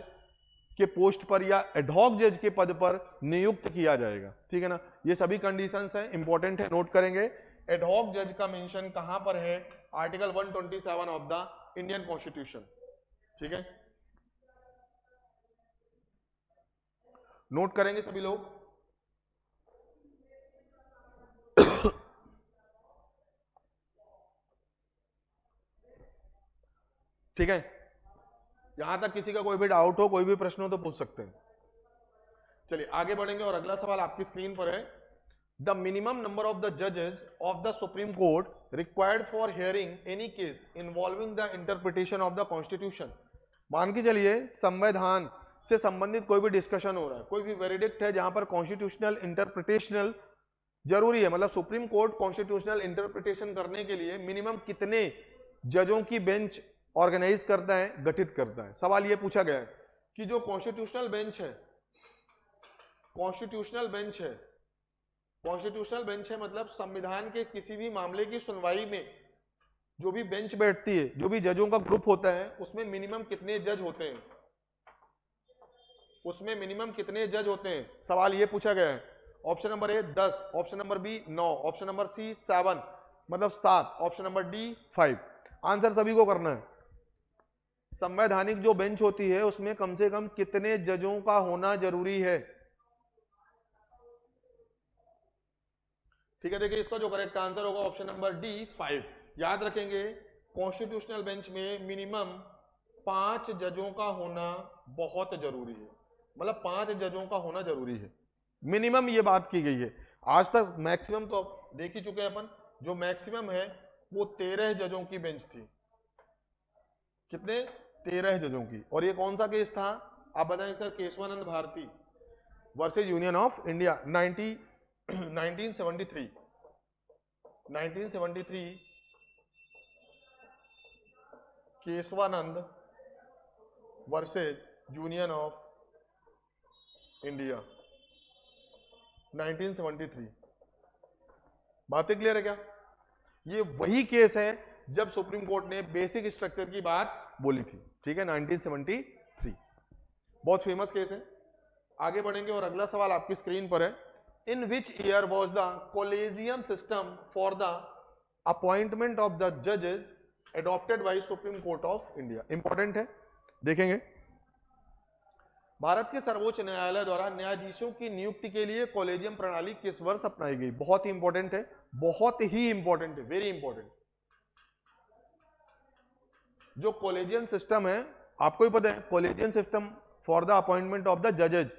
S1: के पोस्ट पर या एडहॉक जज के पद पर नियुक्त किया जाएगा, ठीक है ना। ये सभी कंडीशंस हैं, इंपॉर्टेंट है, नोट करेंगे। एडहॉक जज का मेंशन कहां पर है? Article 127 of the Indian constitution, ठीक है, नोट करेंगे सभी लोग। ठीक है, यहां तक किसी का कोई भी डाउट हो, कोई भी प्रश्न हो तो पूछ सकते हैं। चलिए आगे बढ़ेंगे और अगला सवाल आपकी स्क्रीन पर है, the minimum number of the जजेस of the supreme Court required for hearing any case involving the interpretation of the constitution. मान के चलिए संविधान से संबंधित कोई भी डिस्कशन हो रहा है, कोई भी वेरिडिक्ट है जहां पर कॉन्स्टिट्यूशनल इंटरप्रिटेशनल जरूरी है, मतलब सुप्रीम कोर्ट कॉन्स्टिट्यूशनल इंटरप्रिटेशन करने के लिए मिनिमम कितने जजों की बेंच ऑर्गेनाइज करता है, गठित करता है। सवाल यह पूछा गया है कि जो कॉन्स्टिट्यूशनल बेंच है, कॉन्स्टिट्यूशनल बेंच है, कॉन्स्टिट्यूशनल बेंच है मतलब संविधान के किसी भी मामले की सुनवाई में जो भी बेंच बैठती है, जो भी जजों का ग्रुप होता है, उसमें मिनिमम कितने जज होते हैं, उसमें मिनिमम कितने जज होते हैं, सवाल यह पूछा गया है। Option number A 10, option number B 9, option number C 7, मतलब 7, ऑप्शन नंबर डी 5। आंसर सभी को करना है, संवैधानिक जो बेंच होती है उसमें कम से कम कितने जजों का होना जरूरी है? ठीक है, देखिए इसका जो करेक्ट आंसर होगा ऑप्शन नंबर डी 5। याद रखेंगे कॉन्स्टिट्यूशनल बेंच में मिनिमम 5 जजों का होना बहुत जरूरी है, मतलब 5 जजों का होना जरूरी है, मिनिमम ये बात की गई है। आज तक मैक्सिमम तो देख ही चुके हैं अपन, जो मैक्सिमम है वो 13 जजों की बेंच थी। कितने? 13 जजों की। और ये कौन सा केस था? आप बताएं sir. Kesavananda Bharati versus union of India 1973 Kesavananda versus union of India 1973। बातें क्लियर है क्या? ये वही केस है जब सुप्रीम कोर्ट ने बेसिक स्ट्रक्चर की बात बोली थी। ठीक है, 1973 बहुत फेमस केस है। आगे बढ़ेंगे और अगला सवाल आपकी स्क्रीन पर है। In which year was the collegium system for the appointment of the जजेस adopted by Supreme Court of India? Important है, देखेंगे। भारत के सर्वोच्च न्यायालय द्वारा न्यायाधीशों की नियुक्ति के लिए कॉलेजियम प्रणाली किस वर्ष अपनाई गई? बहुत ही इंपॉर्टेंट है, बहुत ही इंपॉर्टेंट है, वेरी इंपॉर्टेंट। जो कॉलेजियम सिस्टम है आपको ही पता है, collegium system for the appointment of the जजेज,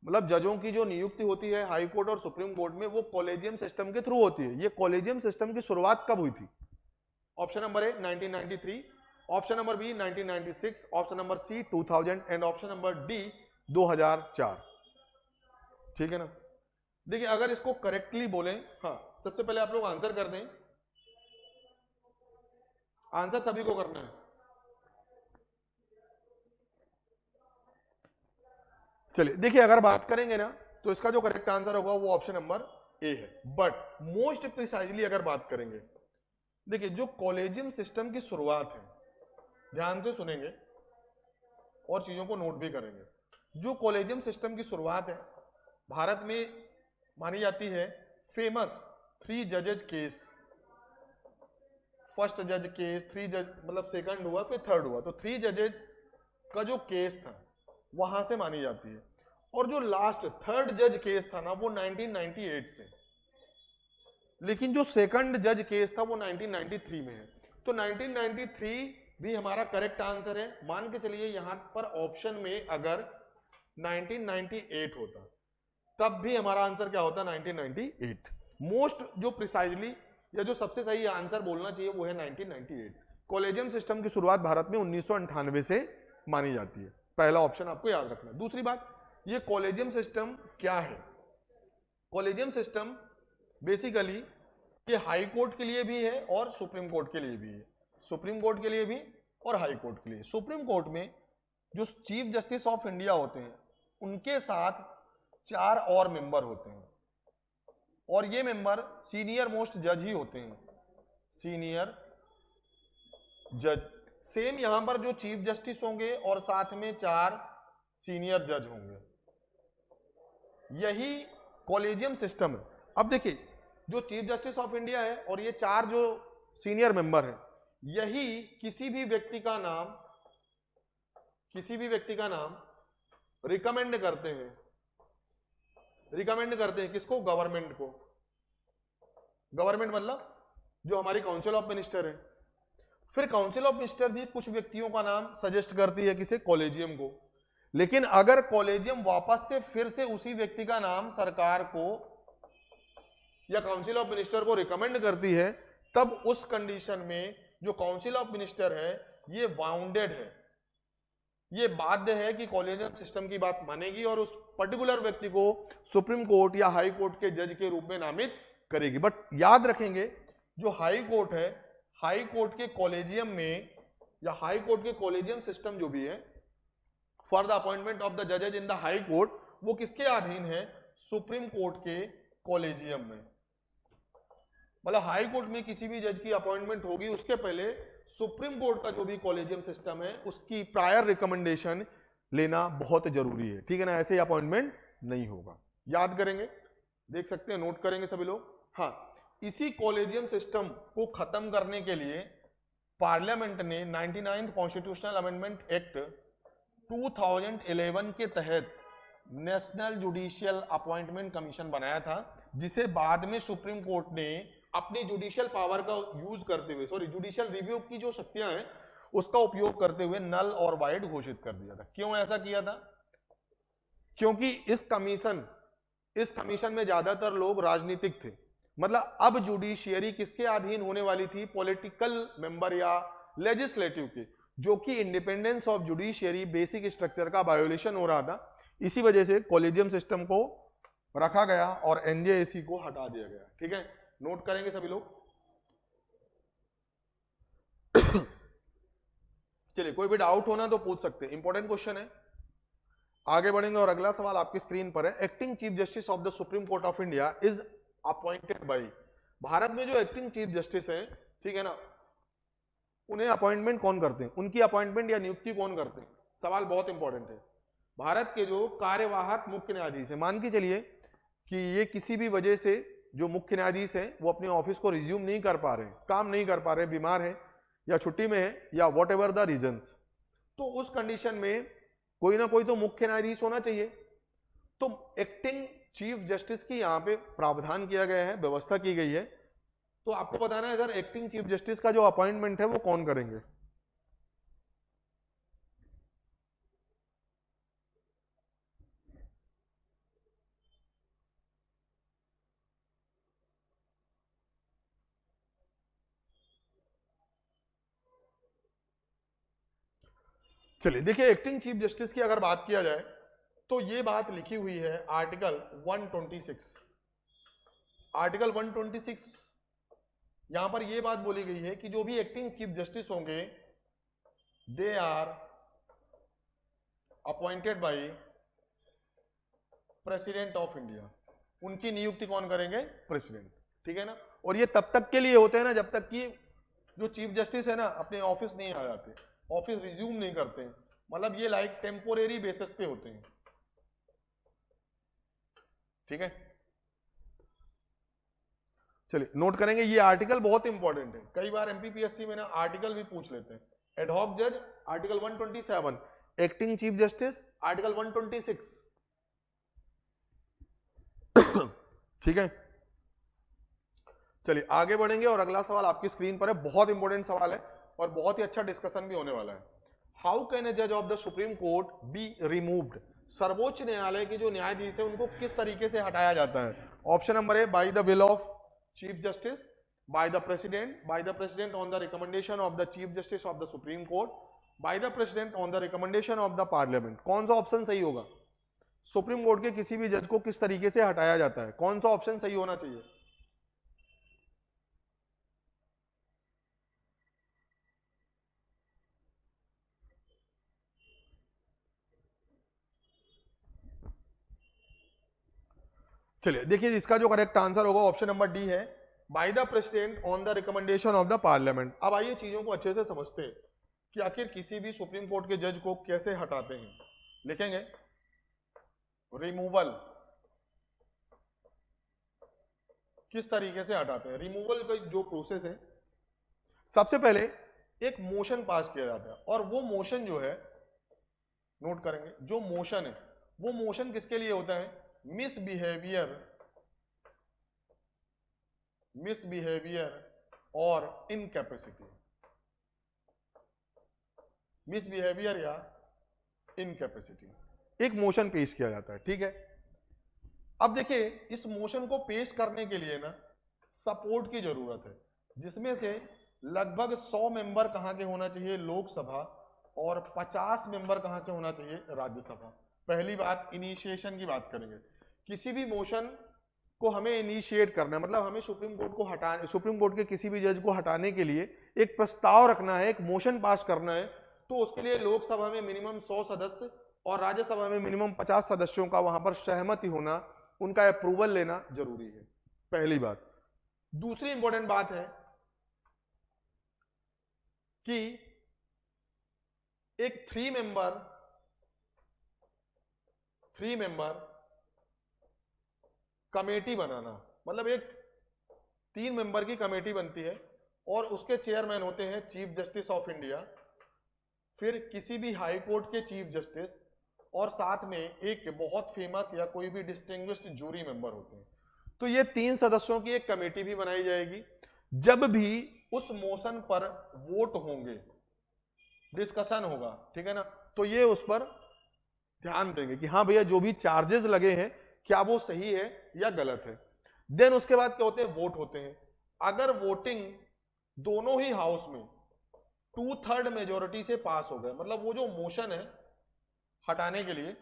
S1: मतलब जजों की जो नियुक्ति होती है हाई कोर्ट और सुप्रीम कोर्ट में, वो कॉलेजियम सिस्टम के थ्रू होती है। ये कॉलेजियम सिस्टम की शुरुआत कब हुई थी? Option number A 1993, option number B 1996, option number C 2000 and option number D 2004। ठीक है ना? देखिए अगर इसको करेक्टली बोलें, हाँ सबसे पहले आप लोग आंसर कर दें। आंसर सभी को करना है। चलिए देखिए, अगर बात करेंगे ना तो इसका जो करेक्ट आंसर होगा वो ऑप्शन नंबर ए है। बट मोस्ट प्रिसाइजली अगर बात करेंगे, देखिए जो कॉलेजियम सिस्टम की शुरुआत है, ध्यान से सुनेंगे और चीजों को नोट भी करेंगे। जो कॉलेजियम सिस्टम की शुरुआत है भारत में मानी जाती है फेमस 3 जजेज केस। फर्स्ट जज केस, 3 जज मतलब सेकंड हुआ फिर थर्ड हुआ, तो 3 जजेज का जो केस था वहां से मानी जाती है। और जो लास्ट थर्ड जज केस था ना वो 1998 से, लेकिन जो सेकंड जज केस था वो 1993 में है। तो 1993 भी हमारा करेक्ट आंसर है। मान के चलिए यहां पर ऑप्शन में अगर 1998 होता तब भी हमारा आंसर क्या होता? 1998। मोस्ट जो प्रिसाइजली या जो सबसे सही आंसर बोलना चाहिए वो है 1998। कॉलेजियम सिस्टम की शुरुआत भारत में 1998 से मानी जाती है। पहला ऑप्शन आपको याद रखना। दूसरी बात, ये कॉलेजियम सिस्टम क्या है? कॉलेजियम सिस्टम बेसिकली ये हाई कोर्ट के लिए भी है और सुप्रीम कोर्ट के लिए भी है। सुप्रीम कोर्ट के लिए भी और हाई कोर्ट के लिए। सुप्रीम कोर्ट में जो चीफ जस्टिस ऑफ इंडिया होते हैं उनके साथ 4 और मेंबर होते हैं, और ये मेंबर सीनियर मोस्ट जज ही होते हैं, सीनियर जज। सेम यहां पर जो चीफ जस्टिस होंगे और साथ में 4 सीनियर जज होंगे। यही कॉलेजियम सिस्टम है। अब देखिए जो चीफ जस्टिस ऑफ इंडिया है और ये 4 जो सीनियर मेंबर हैं, यही किसी भी व्यक्ति का नाम रिकमेंड करते हैं। रिकमेंड करते हैं किसको? गवर्नमेंट को। गवर्नमेंट मतलब जो हमारी काउंसिल ऑफ मिनिस्टर है। फिर काउंसिल ऑफ मिनिस्टर भी कुछ व्यक्तियों का नाम सजेस्ट करती है किसे? कॉलेजियम को। लेकिन अगर कॉलेजियम वापस से फिर से उसी व्यक्ति का नाम सरकार को या काउंसिल ऑफ मिनिस्टर को रिकमेंड करती है, तब उस कंडीशन में जो काउंसिल ऑफ मिनिस्टर है ये बाउंडेड है, ये बाध्य है कि कॉलेजियम सिस्टम की बात मानेगी और उस पर्टिकुलर व्यक्ति को सुप्रीम कोर्ट या हाई कोर्ट के जज के रूप में नामित करेगी। बट याद रखेंगे जो हाई कोर्ट है, हाई कोर्ट के कॉलेजियम में या हाई कोर्ट के कॉलेजियम सिस्टम जो भी है for the appointment of the जजेज इन द हाई कोर्ट, वो किसके अधीन है? सुप्रीम कोर्ट के कॉलेजियम में। मतलब हाई कोर्ट में किसी भी जज की अपॉइंटमेंट होगी उसके पहले सुप्रीम कोर्ट का जो भी कॉलेजियम सिस्टम है उसकी प्रायर रिकमेंडेशन लेना बहुत जरूरी है। ठीक है ना? ऐसे ही अपॉइंटमेंट नहीं होगा। याद करेंगे, देख सकते हैं, नोट करेंगे सभी लोग। हाँ, इसी कॉलेजियम सिस्टम को खत्म करने के लिए पार्लियामेंट ने 99th कॉन्स्टिट्यूशनल अमेंडमेंट एक्ट 2011 के तहत नेशनल जुडिशियल अपॉइंटमेंट कमीशन बनाया था, जिसे बाद में सुप्रीम कोर्ट ने अपनी जुडिशियल पावर का यूज करते हुए, सॉरी जुडिशियल रिव्यू की जो शक्तियां हैं उसका उपयोग करते हुए नल और वाइड घोषित कर दिया था। क्यों ऐसा किया था? क्योंकि इस कमीशन में ज्यादातर लोग राजनीतिक थे। मतलब अब जुडिशियरी किसके अधीन होने वाली थी? पॉलिटिकल मेंबर या लेजिस्लेटिव के, जो कि independence of judiciary basic structure का वायोलेशन हो रहा था। इसी वजह से कॉलेजियम सिस्टम को रखा गया और एनजेएसी को हटा दिया गया। ठीक है, नोट करेंगे सभी लोग। चलिए, कोई भी डाउट होना तो पूछ सकते हैं, इंपॉर्टेंट क्वेश्चन है। आगे बढ़ेंगे और अगला सवाल आपकी स्क्रीन पर है। Acting chief justice of the supreme Court of India is appointed by. Bharat में जो एक्टिंग चीफ जस्टिस है, ठीक है ना, उन्हें अपॉइंटमेंट कौन करते हैं? उनकी अपॉइंटमेंट या नियुक्ति कौन करते हैं? सवाल बहुत इंपॉर्टेंट है। भारत के जो कार्यवाहक मुख्य न्यायाधीश है, मान के चलिए कि ये किसी भी वजह से जो मुख्य न्यायाधीश है वो अपने ऑफिस को रिज्यूम नहीं कर पा रहे, काम नहीं कर पा रहे, बीमार है या छुट्टी में है या वॉट एवर द रीजंस, तो उस कंडीशन में कोई ना कोई तो मुख्य न्यायाधीश होना चाहिए। तो एक्टिंग चीफ जस्टिस की यहाँ पे प्रावधान किया गया है, व्यवस्था की गई है। तो आपको बताना है अगर एक्टिंग चीफ जस्टिस का जो अपॉइंटमेंट है वो कौन करेंगे। चलिए देखिए, एक्टिंग चीफ जस्टिस की अगर बात किया जाए तो ये बात लिखी हुई है आर्टिकल 126। आर्टिकल 126 यहां पर ये बात बोली गई है कि जो भी एक्टिंग चीफ जस्टिस होंगे they are appointed by president of India. उनकी नियुक्ति कौन करेंगे? प्रेसिडेंट। ठीक है ना, और ये तब तक के लिए होते हैं ना जब तक कि जो चीफ जस्टिस है ना अपने ऑफिस नहीं आ जाते, ऑफिस रिज्यूम नहीं करते हैं। मतलब ये लाइक टेम्पोरेरी बेसिस पे होते हैं। ठीक है, चलिए नोट करेंगे, ये आर्टिकल बहुत इंपॉर्टेंट है। कई बार एमपीपीएससी में ना आर्टिकल भी पूछ लेते हैं। एडहॉक जज article 127, acting chief justice article 126। ठीक है, चलिए आगे बढ़ेंगे और अगला सवाल आपकी स्क्रीन पर है। बहुत इंपॉर्टेंट सवाल है और बहुत ही अच्छा डिस्कशन भी होने वाला है। हाउ कैन ए जज of the supreme court be removed? सर्वोच्च न्यायालय के जो न्यायाधीश है उनको किस तरीके से हटाया जाता है? Option number A, by the will of chief justice, by the president on the recommendation of the chief justice of the supreme court, by the president on the recommendation of the parliament. कौन सा option सही होगा? Supreme court के किसी भी जज को किस तरीके से हटाया जाता है, कौन सा ऑप्शन सही होना चाहिए? चलिए देखिए, इसका जो करेक्ट आंसर होगा ऑप्शन नंबर डी है, by the president on the recommendation of the parliament. अब आइए चीजों को अच्छे से समझते हैं कि आखिर किसी भी सुप्रीम कोर्ट के जज को कैसे हटाते हैं। लिखेंगे रिमूवल, किस तरीके से हटाते हैं। रिमूवल का जो प्रोसेस है, सबसे पहले एक मोशन पास किया जाता है और वो मोशन जो है, नोट करेंगे, जो मोशन है वो मोशन किसके लिए होता है? मिसबिहेवियर और इनकैपेसिटी। मिसबिहेवियर या इनकैपेसिटी, एक मोशन पेश किया जाता है। ठीक है, अब देखिए इस मोशन को पेश करने के लिए ना सपोर्ट की जरूरत है, जिसमें से लगभग 100 मेंबर कहां के होना चाहिए? लोकसभा, और 50 मेंबर कहां से होना चाहिए? राज्यसभा। पहली बात, इनिशिएशन की बात करेंगे। किसी भी मोशन को हमें इनिशिएट करना है, मतलब हमें सुप्रीम कोर्ट को हटाने, सुप्रीम कोर्ट के किसी भी जज को हटाने के लिए एक प्रस्ताव रखना है, एक मोशन पास करना है, तो उसके लिए लोकसभा में मिनिमम 100 सदस्य और राज्यसभा में मिनिमम 50 सदस्यों का वहां पर सहमति होना, उनका अप्रूवल लेना जरूरी है। पहली बात। दूसरी इंपॉर्टेंट बात है कि एक थ्री मेंबर कमेटी बनाना, मतलब एक 3 मेंबर की कमेटी बनती है और उसके चेयरमैन होते हैं चीफ जस्टिस ऑफ इंडिया, फिर किसी भी हाई कोर्ट के चीफ जस्टिस, और साथ में एक बहुत फेमस या कोई भी डिस्टिंग्विश्ड जूरी मेंबर होते हैं। तो ये 3 सदस्यों की एक कमेटी भी बनाई जाएगी। जब भी उस मोशन पर वोट होंगे, डिस्कशन होगा, ठीक है ना, तो ये उस पर ध्यान देंगे कि हाँ भैया जो भी चार्जेस लगे हैं क्या वो सही है या गलत है। देन उसके बाद क्या होते हैं, वोट होते हैं। अगर वोटिंग दोनों ही हाउस में 2/3 मेजोरिटी से पास हो गया, मतलब वो जो मोशन है हटाने के लिए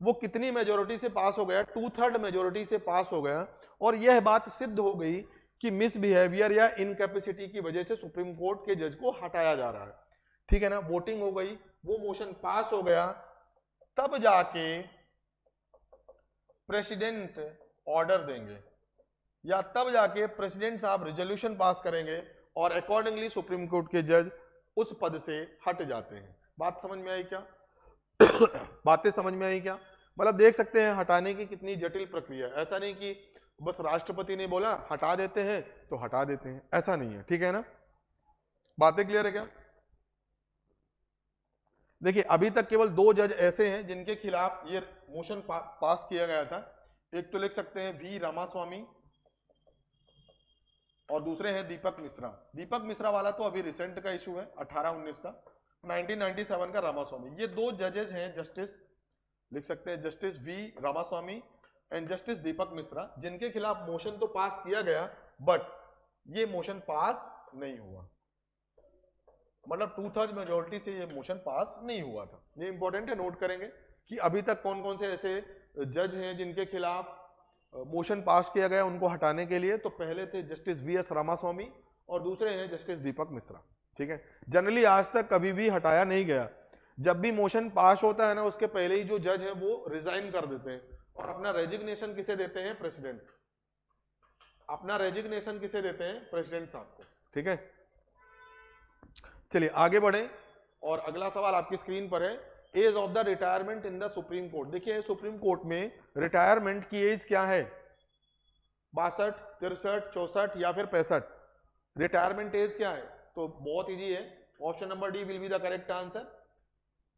S1: वो कितनी मेजोरिटी से पास हो गया, 2/3 मेजोरिटी से पास हो गया, और यह बात सिद्ध हो गई कि मिसबिहेवियर या इनकैपेसिटी की वजह से सुप्रीम कोर्ट के जज को हटाया जा रहा है, ठीक है ना, वोटिंग हो गई, वो मोशन पास हो गया, तब जाके प्रेसिडेंट ऑर्डर देंगे या तब जाके प्रेसिडेंट साहब रिजोल्यूशन पास करेंगे और अकॉर्डिंगली सुप्रीम कोर्ट के जज उस पद से हट जाते हैं। बात समझ में आई क्या? बातें समझ में आई क्या? मतलब देख सकते हैं हटाने की कितनी जटिल प्रक्रिया है। ऐसा नहीं कि बस राष्ट्रपति ने बोला हटा देते हैं तो हटा देते हैं, ऐसा नहीं है, ठीक है ना। बातें क्लियर है क्या? देखिए अभी तक केवल 2 जज ऐसे हैं जिनके खिलाफ ये मोशन पास किया गया था। एक तो लिख सकते हैं वी रामास्वामी और दूसरे हैं दीपक मिश्रा। दीपक मिश्रा वाला तो अभी रिसेंट का इशू है 18-19 का, 1997 का रामास्वामी। ये 2 जजेस हैं, जस्टिस लिख सकते हैं justice V Ramaswami and justice Deepak Mishra, जिनके खिलाफ मोशन तो पास किया गया बट ये मोशन पास नहीं हुआ, मतलब 2/3 मेजोरिटी से ये मोशन पास नहीं हुआ था। ये इंपॉर्टेंट है, नोट करेंगे कि अभी तक कौन कौन से ऐसे जज हैं जिनके खिलाफ मोशन पास किया गया उनको हटाने के लिए। तो पहले थे जस्टिस वी.एस. रामास्वामी और दूसरे हैं जस्टिस दीपक मिश्रा, ठीक है। जनरली आज तक कभी भी हटाया नहीं गया। जब भी मोशन पास होता है ना, उसके पहले ही जो जज है वो रिजाइन कर देते हैं और अपना रेजिग्नेशन किसे देते हैं, प्रेसिडेंट। अपना रेजिग्नेशन किसे देते हैं, प्रेसिडेंट साहब को, ठीक है। चलिए आगे बढ़े और अगला सवाल आपकी स्क्रीन पर है, age of the retirement in the supreme court. देखिए सुप्रीम कोर्ट में रिटायरमेंट की एज क्या है, 62, 63, 64 या फिर 65। रिटायरमेंट एज क्या है, तो बहुत इजी है, option number D will be the correct answer.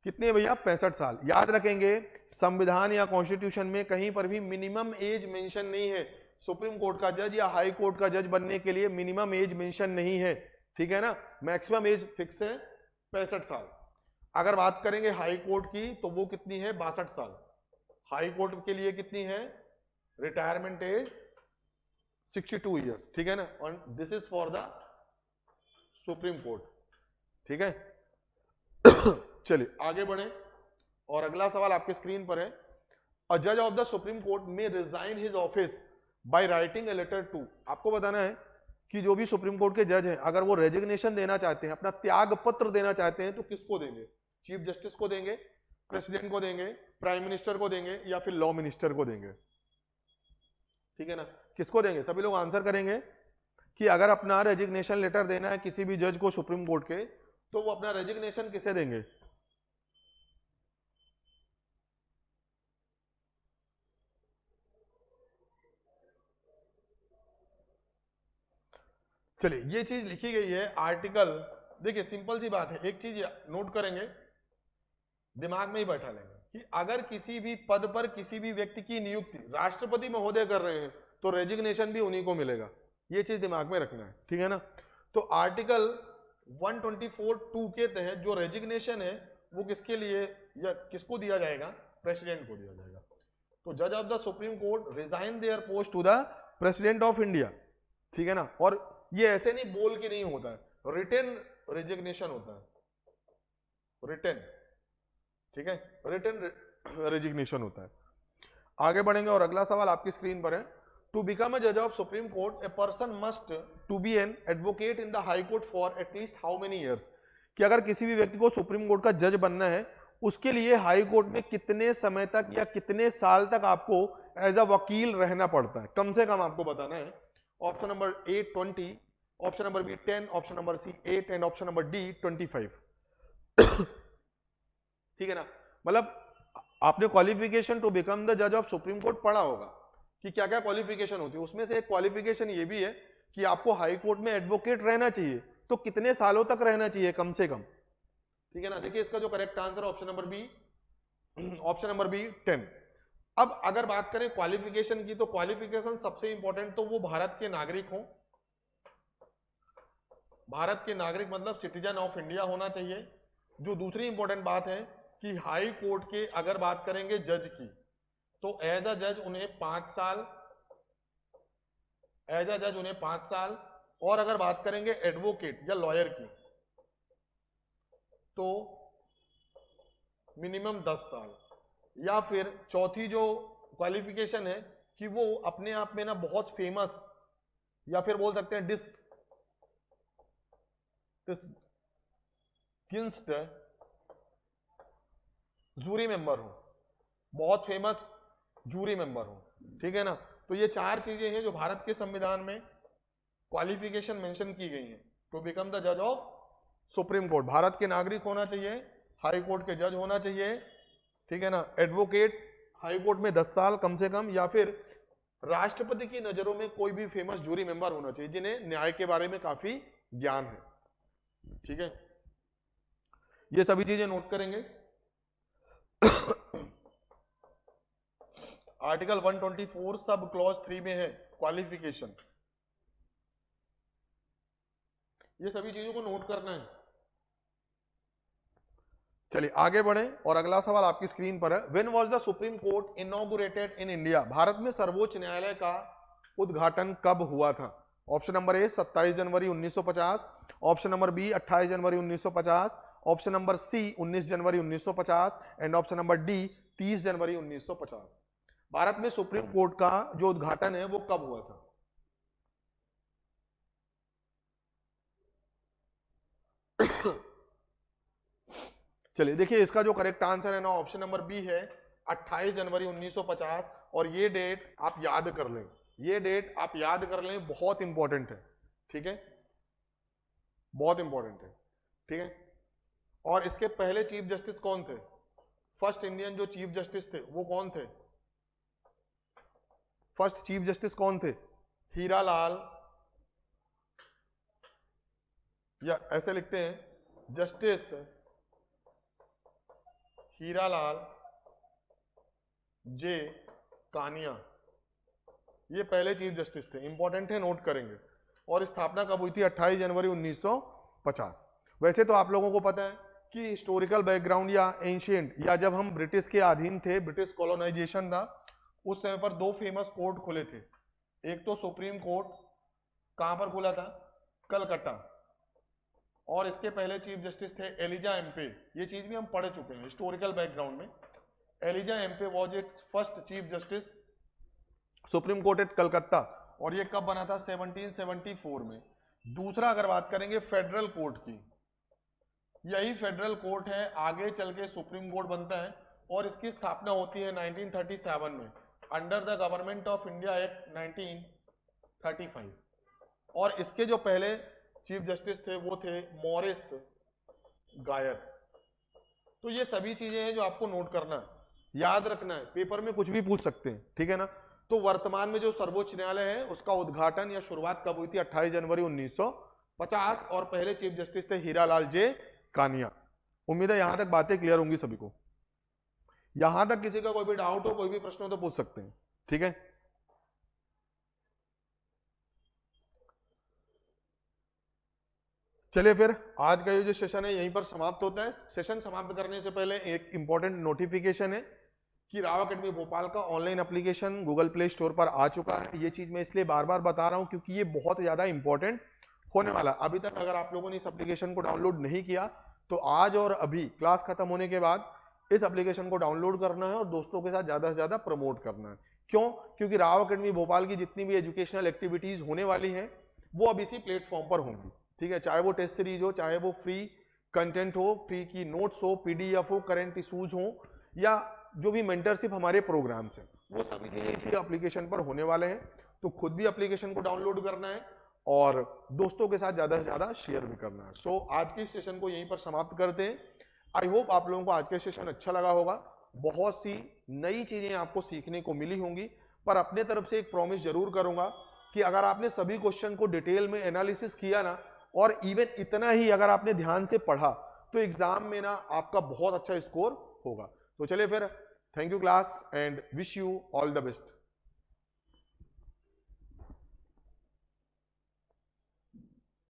S1: कितने भैया, 65 साल। याद रखेंगे संविधान या कॉन्स्टिट्यूशन में कहीं पर भी मिनिमम एज मेंशन नहीं है। सुप्रीम कोर्ट का जज या हाई कोर्ट का जज बनने के लिए मिनिमम एज मेंशन नहीं है, ठीक है ना। मैक्सिमम एज फिक्स है 65 साल। अगर बात करेंगे हाई कोर्ट की तो वो कितनी है, 62 साल। हाई कोर्ट के लिए कितनी है रिटायरमेंट एज, 62 ईयर्स, ठीक है ना। और this is for the supreme Court, ठीक है। चलिए आगे बढ़े और अगला सवाल आपके स्क्रीन पर है, अ जज ऑफ द सुप्रीम कोर्ट में resign his office by writing a letter to. आपको बताना है कि जो भी सुप्रीम कोर्ट के जज हैं अगर वो रेजिग्नेशन देना चाहते हैं, अपना त्याग पत्र देना चाहते हैं, तो किसको देंगे, चीफ जस्टिस को देंगे, प्रेसिडेंट को देंगे, प्राइम मिनिस्टर को देंगे या फिर लॉ मिनिस्टर को देंगे, ठीक है ना। किसको देंगे, सभी लोग आंसर करेंगे कि अगर अपना रेजिग्नेशन लेटर देना है किसी भी जज को सुप्रीम कोर्ट के, तो वो अपना रेजिग्नेशन किसे देंगे, चलिए ये चीज लिखी गई है आर्टिकल। देखिए सिंपल सी बात है, एक चीज नोट करेंगे, दिमाग में ही बैठा लेंगे कि अगर किसी भी पद पर किसी भी व्यक्ति की नियुक्ति राष्ट्रपति महोदय कर रहे हैं तो रेजिग्नेशन भी उन्हीं को मिलेगा। ये चीज दिमाग में रखना है, ठीक है ना। तो आर्टिकल 124(2) के तहत जो रेजिग्नेशन है वो किसके लिए या किसको दिया जाएगा, प्रेसिडेंट को दिया जाएगा। तो जज of the supreme court resign their post to the president of India, ठीक है ना। और ये ऐसे नहीं बोल के नहीं होता है, रिटन रेजिग्नेशन होता है, रिटन, ठीक है, रिटन रेजिग्नेशन होता है। आगे बढ़ेंगे और अगला सवाल आपकी स्क्रीन पर है, टू बिकम अ जज of supreme court a person must to be an advocate in the high court for at least how many years. कि अगर किसी भी व्यक्ति को सुप्रीम कोर्ट का जज बनना है उसके लिए हाई कोर्ट में कितने समय तक या कितने साल तक आपको एज अ वकील रहना पड़ता है, कम से कम आपको बताना है। Option number A 20, option number B 10, option number C 8 and option number D 25, ठीक है ना। मतलब आपने क्वालिफिकेशन टू बिकम द जज ऑफ सुप्रीम कोर्ट पढ़ा होगा कि क्या क्या क्वालिफिकेशन होती है। उसमें से एक क्वालिफिकेशन ये भी है कि आपको हाई कोर्ट में एडवोकेट रहना चाहिए, तो कितने सालों तक रहना चाहिए कम से कम, ठीक है ना। देखिए इसका जो करेक्ट आंसर है option number B, option number B 10। अब अगर बात करें क्वालिफिकेशन की, तो क्वालिफिकेशन सबसे इंपॉर्टेंट तो वो भारत के नागरिक हो, भारत के नागरिक मतलब सिटीजन ऑफ इंडिया होना चाहिए। जो दूसरी इंपॉर्टेंट बात है कि हाई कोर्ट के अगर बात करेंगे जज की, तो एज अ जज उन्हें 5 साल, एज अ जज उन्हें 5 साल, और अगर बात करेंगे एडवोकेट या लॉयर की तो मिनिमम 10 साल। या फिर चौथी जो क्वालिफिकेशन है कि वो अपने आप में ना बहुत फेमस, या फिर बोल सकते हैं डिस्टिंग्विश्ड जूरी मेंबर हो, बहुत फेमस जूरी मेंबर हो, ठीक है ना। तो ये 4 चीजें हैं जो भारत के संविधान में क्वालिफिकेशन मेंशन की गई हैं टू बिकम द जज ऑफ सुप्रीम कोर्ट। भारत के नागरिक होना चाहिए, हाई कोर्ट के जज होना चाहिए, ठीक है ना, एडवोकेट हाई कोर्ट में 10 साल कम से कम, या फिर राष्ट्रपति की नजरों में कोई भी फेमस जूरी मेंबर होना चाहिए जिन्हें न्याय के बारे में काफी ज्ञान है, ठीक है। ये सभी चीजें नोट करेंगे। आर्टिकल 124 सब क्लॉज 3 में है क्वालिफिकेशन, ये सभी चीजों को नोट करना है। चलिए आगे बढ़े और अगला सवाल आपकी स्क्रीन पर है। When was the supreme court inaugurated in India? Bharat में सर्वोच्च न्यायालय का उद्घाटन कब हुआ था? Option number A 27 January 1950, option number B 28 January 1950, option number C 19 January 1950 and option number D 30 January 1950। Bharat में सुप्रीम कोर्ट का जो उद्घाटन है वो कब हुआ था? चलिए देखिए इसका जो करेक्ट आंसर है ना ऑप्शन नंबर बी है 28 जनवरी 1950। और ये डेट आप याद कर लें, ये डेट आप याद कर लें, बहुत इंपॉर्टेंट है, ठीक है, बहुत इंपॉर्टेंट है, ठीक है। और इसके पहले चीफ जस्टिस कौन थे? फर्स्ट इंडियन जो चीफ जस्टिस थे वो कौन थे? फर्स्ट चीफ जस्टिस कौन थे? हीरालाल, या ऐसे लिखते हैं जस्टिस हीरालाल जे कानिया, ये पहले चीफ जस्टिस थे, इंपॉर्टेंट है, नोट करेंगे। और स्थापना कब हुई थी? 28 जनवरी 1950। वैसे तो आप लोगों को पता है कि हिस्टोरिकल बैकग्राउंड या एंशिएंट, या जब हम ब्रिटिश के अधीन थे, ब्रिटिश कॉलोनाइजेशन था, उस समय पर 2 फेमस कोर्ट खुले थे। एक तो सुप्रीम कोर्ट कहां पर खुला था? कलकत्ता। और इसके पहले चीफ जस्टिस थे एलिजा एम्पे, ये चीज भी हम पढ़ चुके हैं हिस्टोरिकल बैकग्राउंड में। Elijah Impey was its first chief justice supreme court at Calcutta, और ये कब बना था? 1774 में। दूसरा अगर बात करेंगे फेडरल कोर्ट की, यही फेडरल कोर्ट है आगे चल के सुप्रीम कोर्ट बनता है, और इसकी स्थापना होती है 1937 में under the government of India act 1935। और इसके जो पहले चीफ जस्टिस थे वो थे मॉरिस गायर। तो ये सभी चीजें हैं जो आपको नोट करना है, याद रखना है, पेपर में कुछ भी पूछ सकते हैं, ठीक है ना। तो वर्तमान में जो सर्वोच्च न्यायालय है उसका उद्घाटन या शुरुआत कब हुई थी? 28 जनवरी 1950, और पहले चीफ जस्टिस थे हीरालाल जे कानिया। उम्मीद है यहां तक बातें क्लियर होंगी सभी को। यहां तक किसी का कोई भी डाउट हो, कोई भी प्रश्न हो तो पूछ सकते हैं, ठीक है। चलिए फिर आज का ये जो सेशन है यहीं पर समाप्त होता है। सेशन समाप्त करने से पहले एक इंपॉर्टेंट नोटिफिकेशन है कि राव अकेडमी भोपाल का online application Google play store पर आ चुका है। ये चीज मैं इसलिए बार बार बता रहा हूं क्योंकि ये बहुत ज्यादा इंपॉर्टेंट होने वाला है। अभी तक अगर आप लोगों ने इस एप्लीकेशन को डाउनलोड नहीं किया तो आज और अभी क्लास खत्म होने के बाद इस एप्लीकेशन को डाउनलोड करना है और दोस्तों के साथ ज्यादा से ज्यादा प्रमोट करना है। क्यों? क्योंकि राव अकेडमी भोपाल की जितनी भी एजुकेशनल एक्टिविटीज होने वाली हैं वो अब इसी प्लेटफॉर्म पर होंगी, ठीक है। चाहे वो टेस्ट सीरीज हो, चाहे वो फ्री कंटेंट हो, फ्री की नोट्स हो, पीडीएफ हो, करंट इशूज हो, या जो भी मेंटरशिप हमारे प्रोग्राम्स हैं, वो सभी चीजें इसी एप्लीकेशन पर होने वाले हैं। तो खुद भी एप्लीकेशन को डाउनलोड करना है और दोस्तों के साथ ज्यादा से ज्यादा शेयर भी करना है। सो आज के सेशन को यहीं पर समाप्त करते हैं। आई होप आप लोगों को आज का सेशन अच्छा लगा होगा। बहुत सी नई चीजें आपको सीखने को मिली होंगी, पर अपने तरफ से एक प्रॉमिस जरूर करूंगा कि अगर आपने सभी क्वेश्चन को डिटेल में एनालिसिस किया ना और इवन इतना ही अगर आपने ध्यान से पढ़ा तो एग्जाम में ना आपका बहुत अच्छा स्कोर होगा। तो चलिए फिर, thank you class and wish you all the best.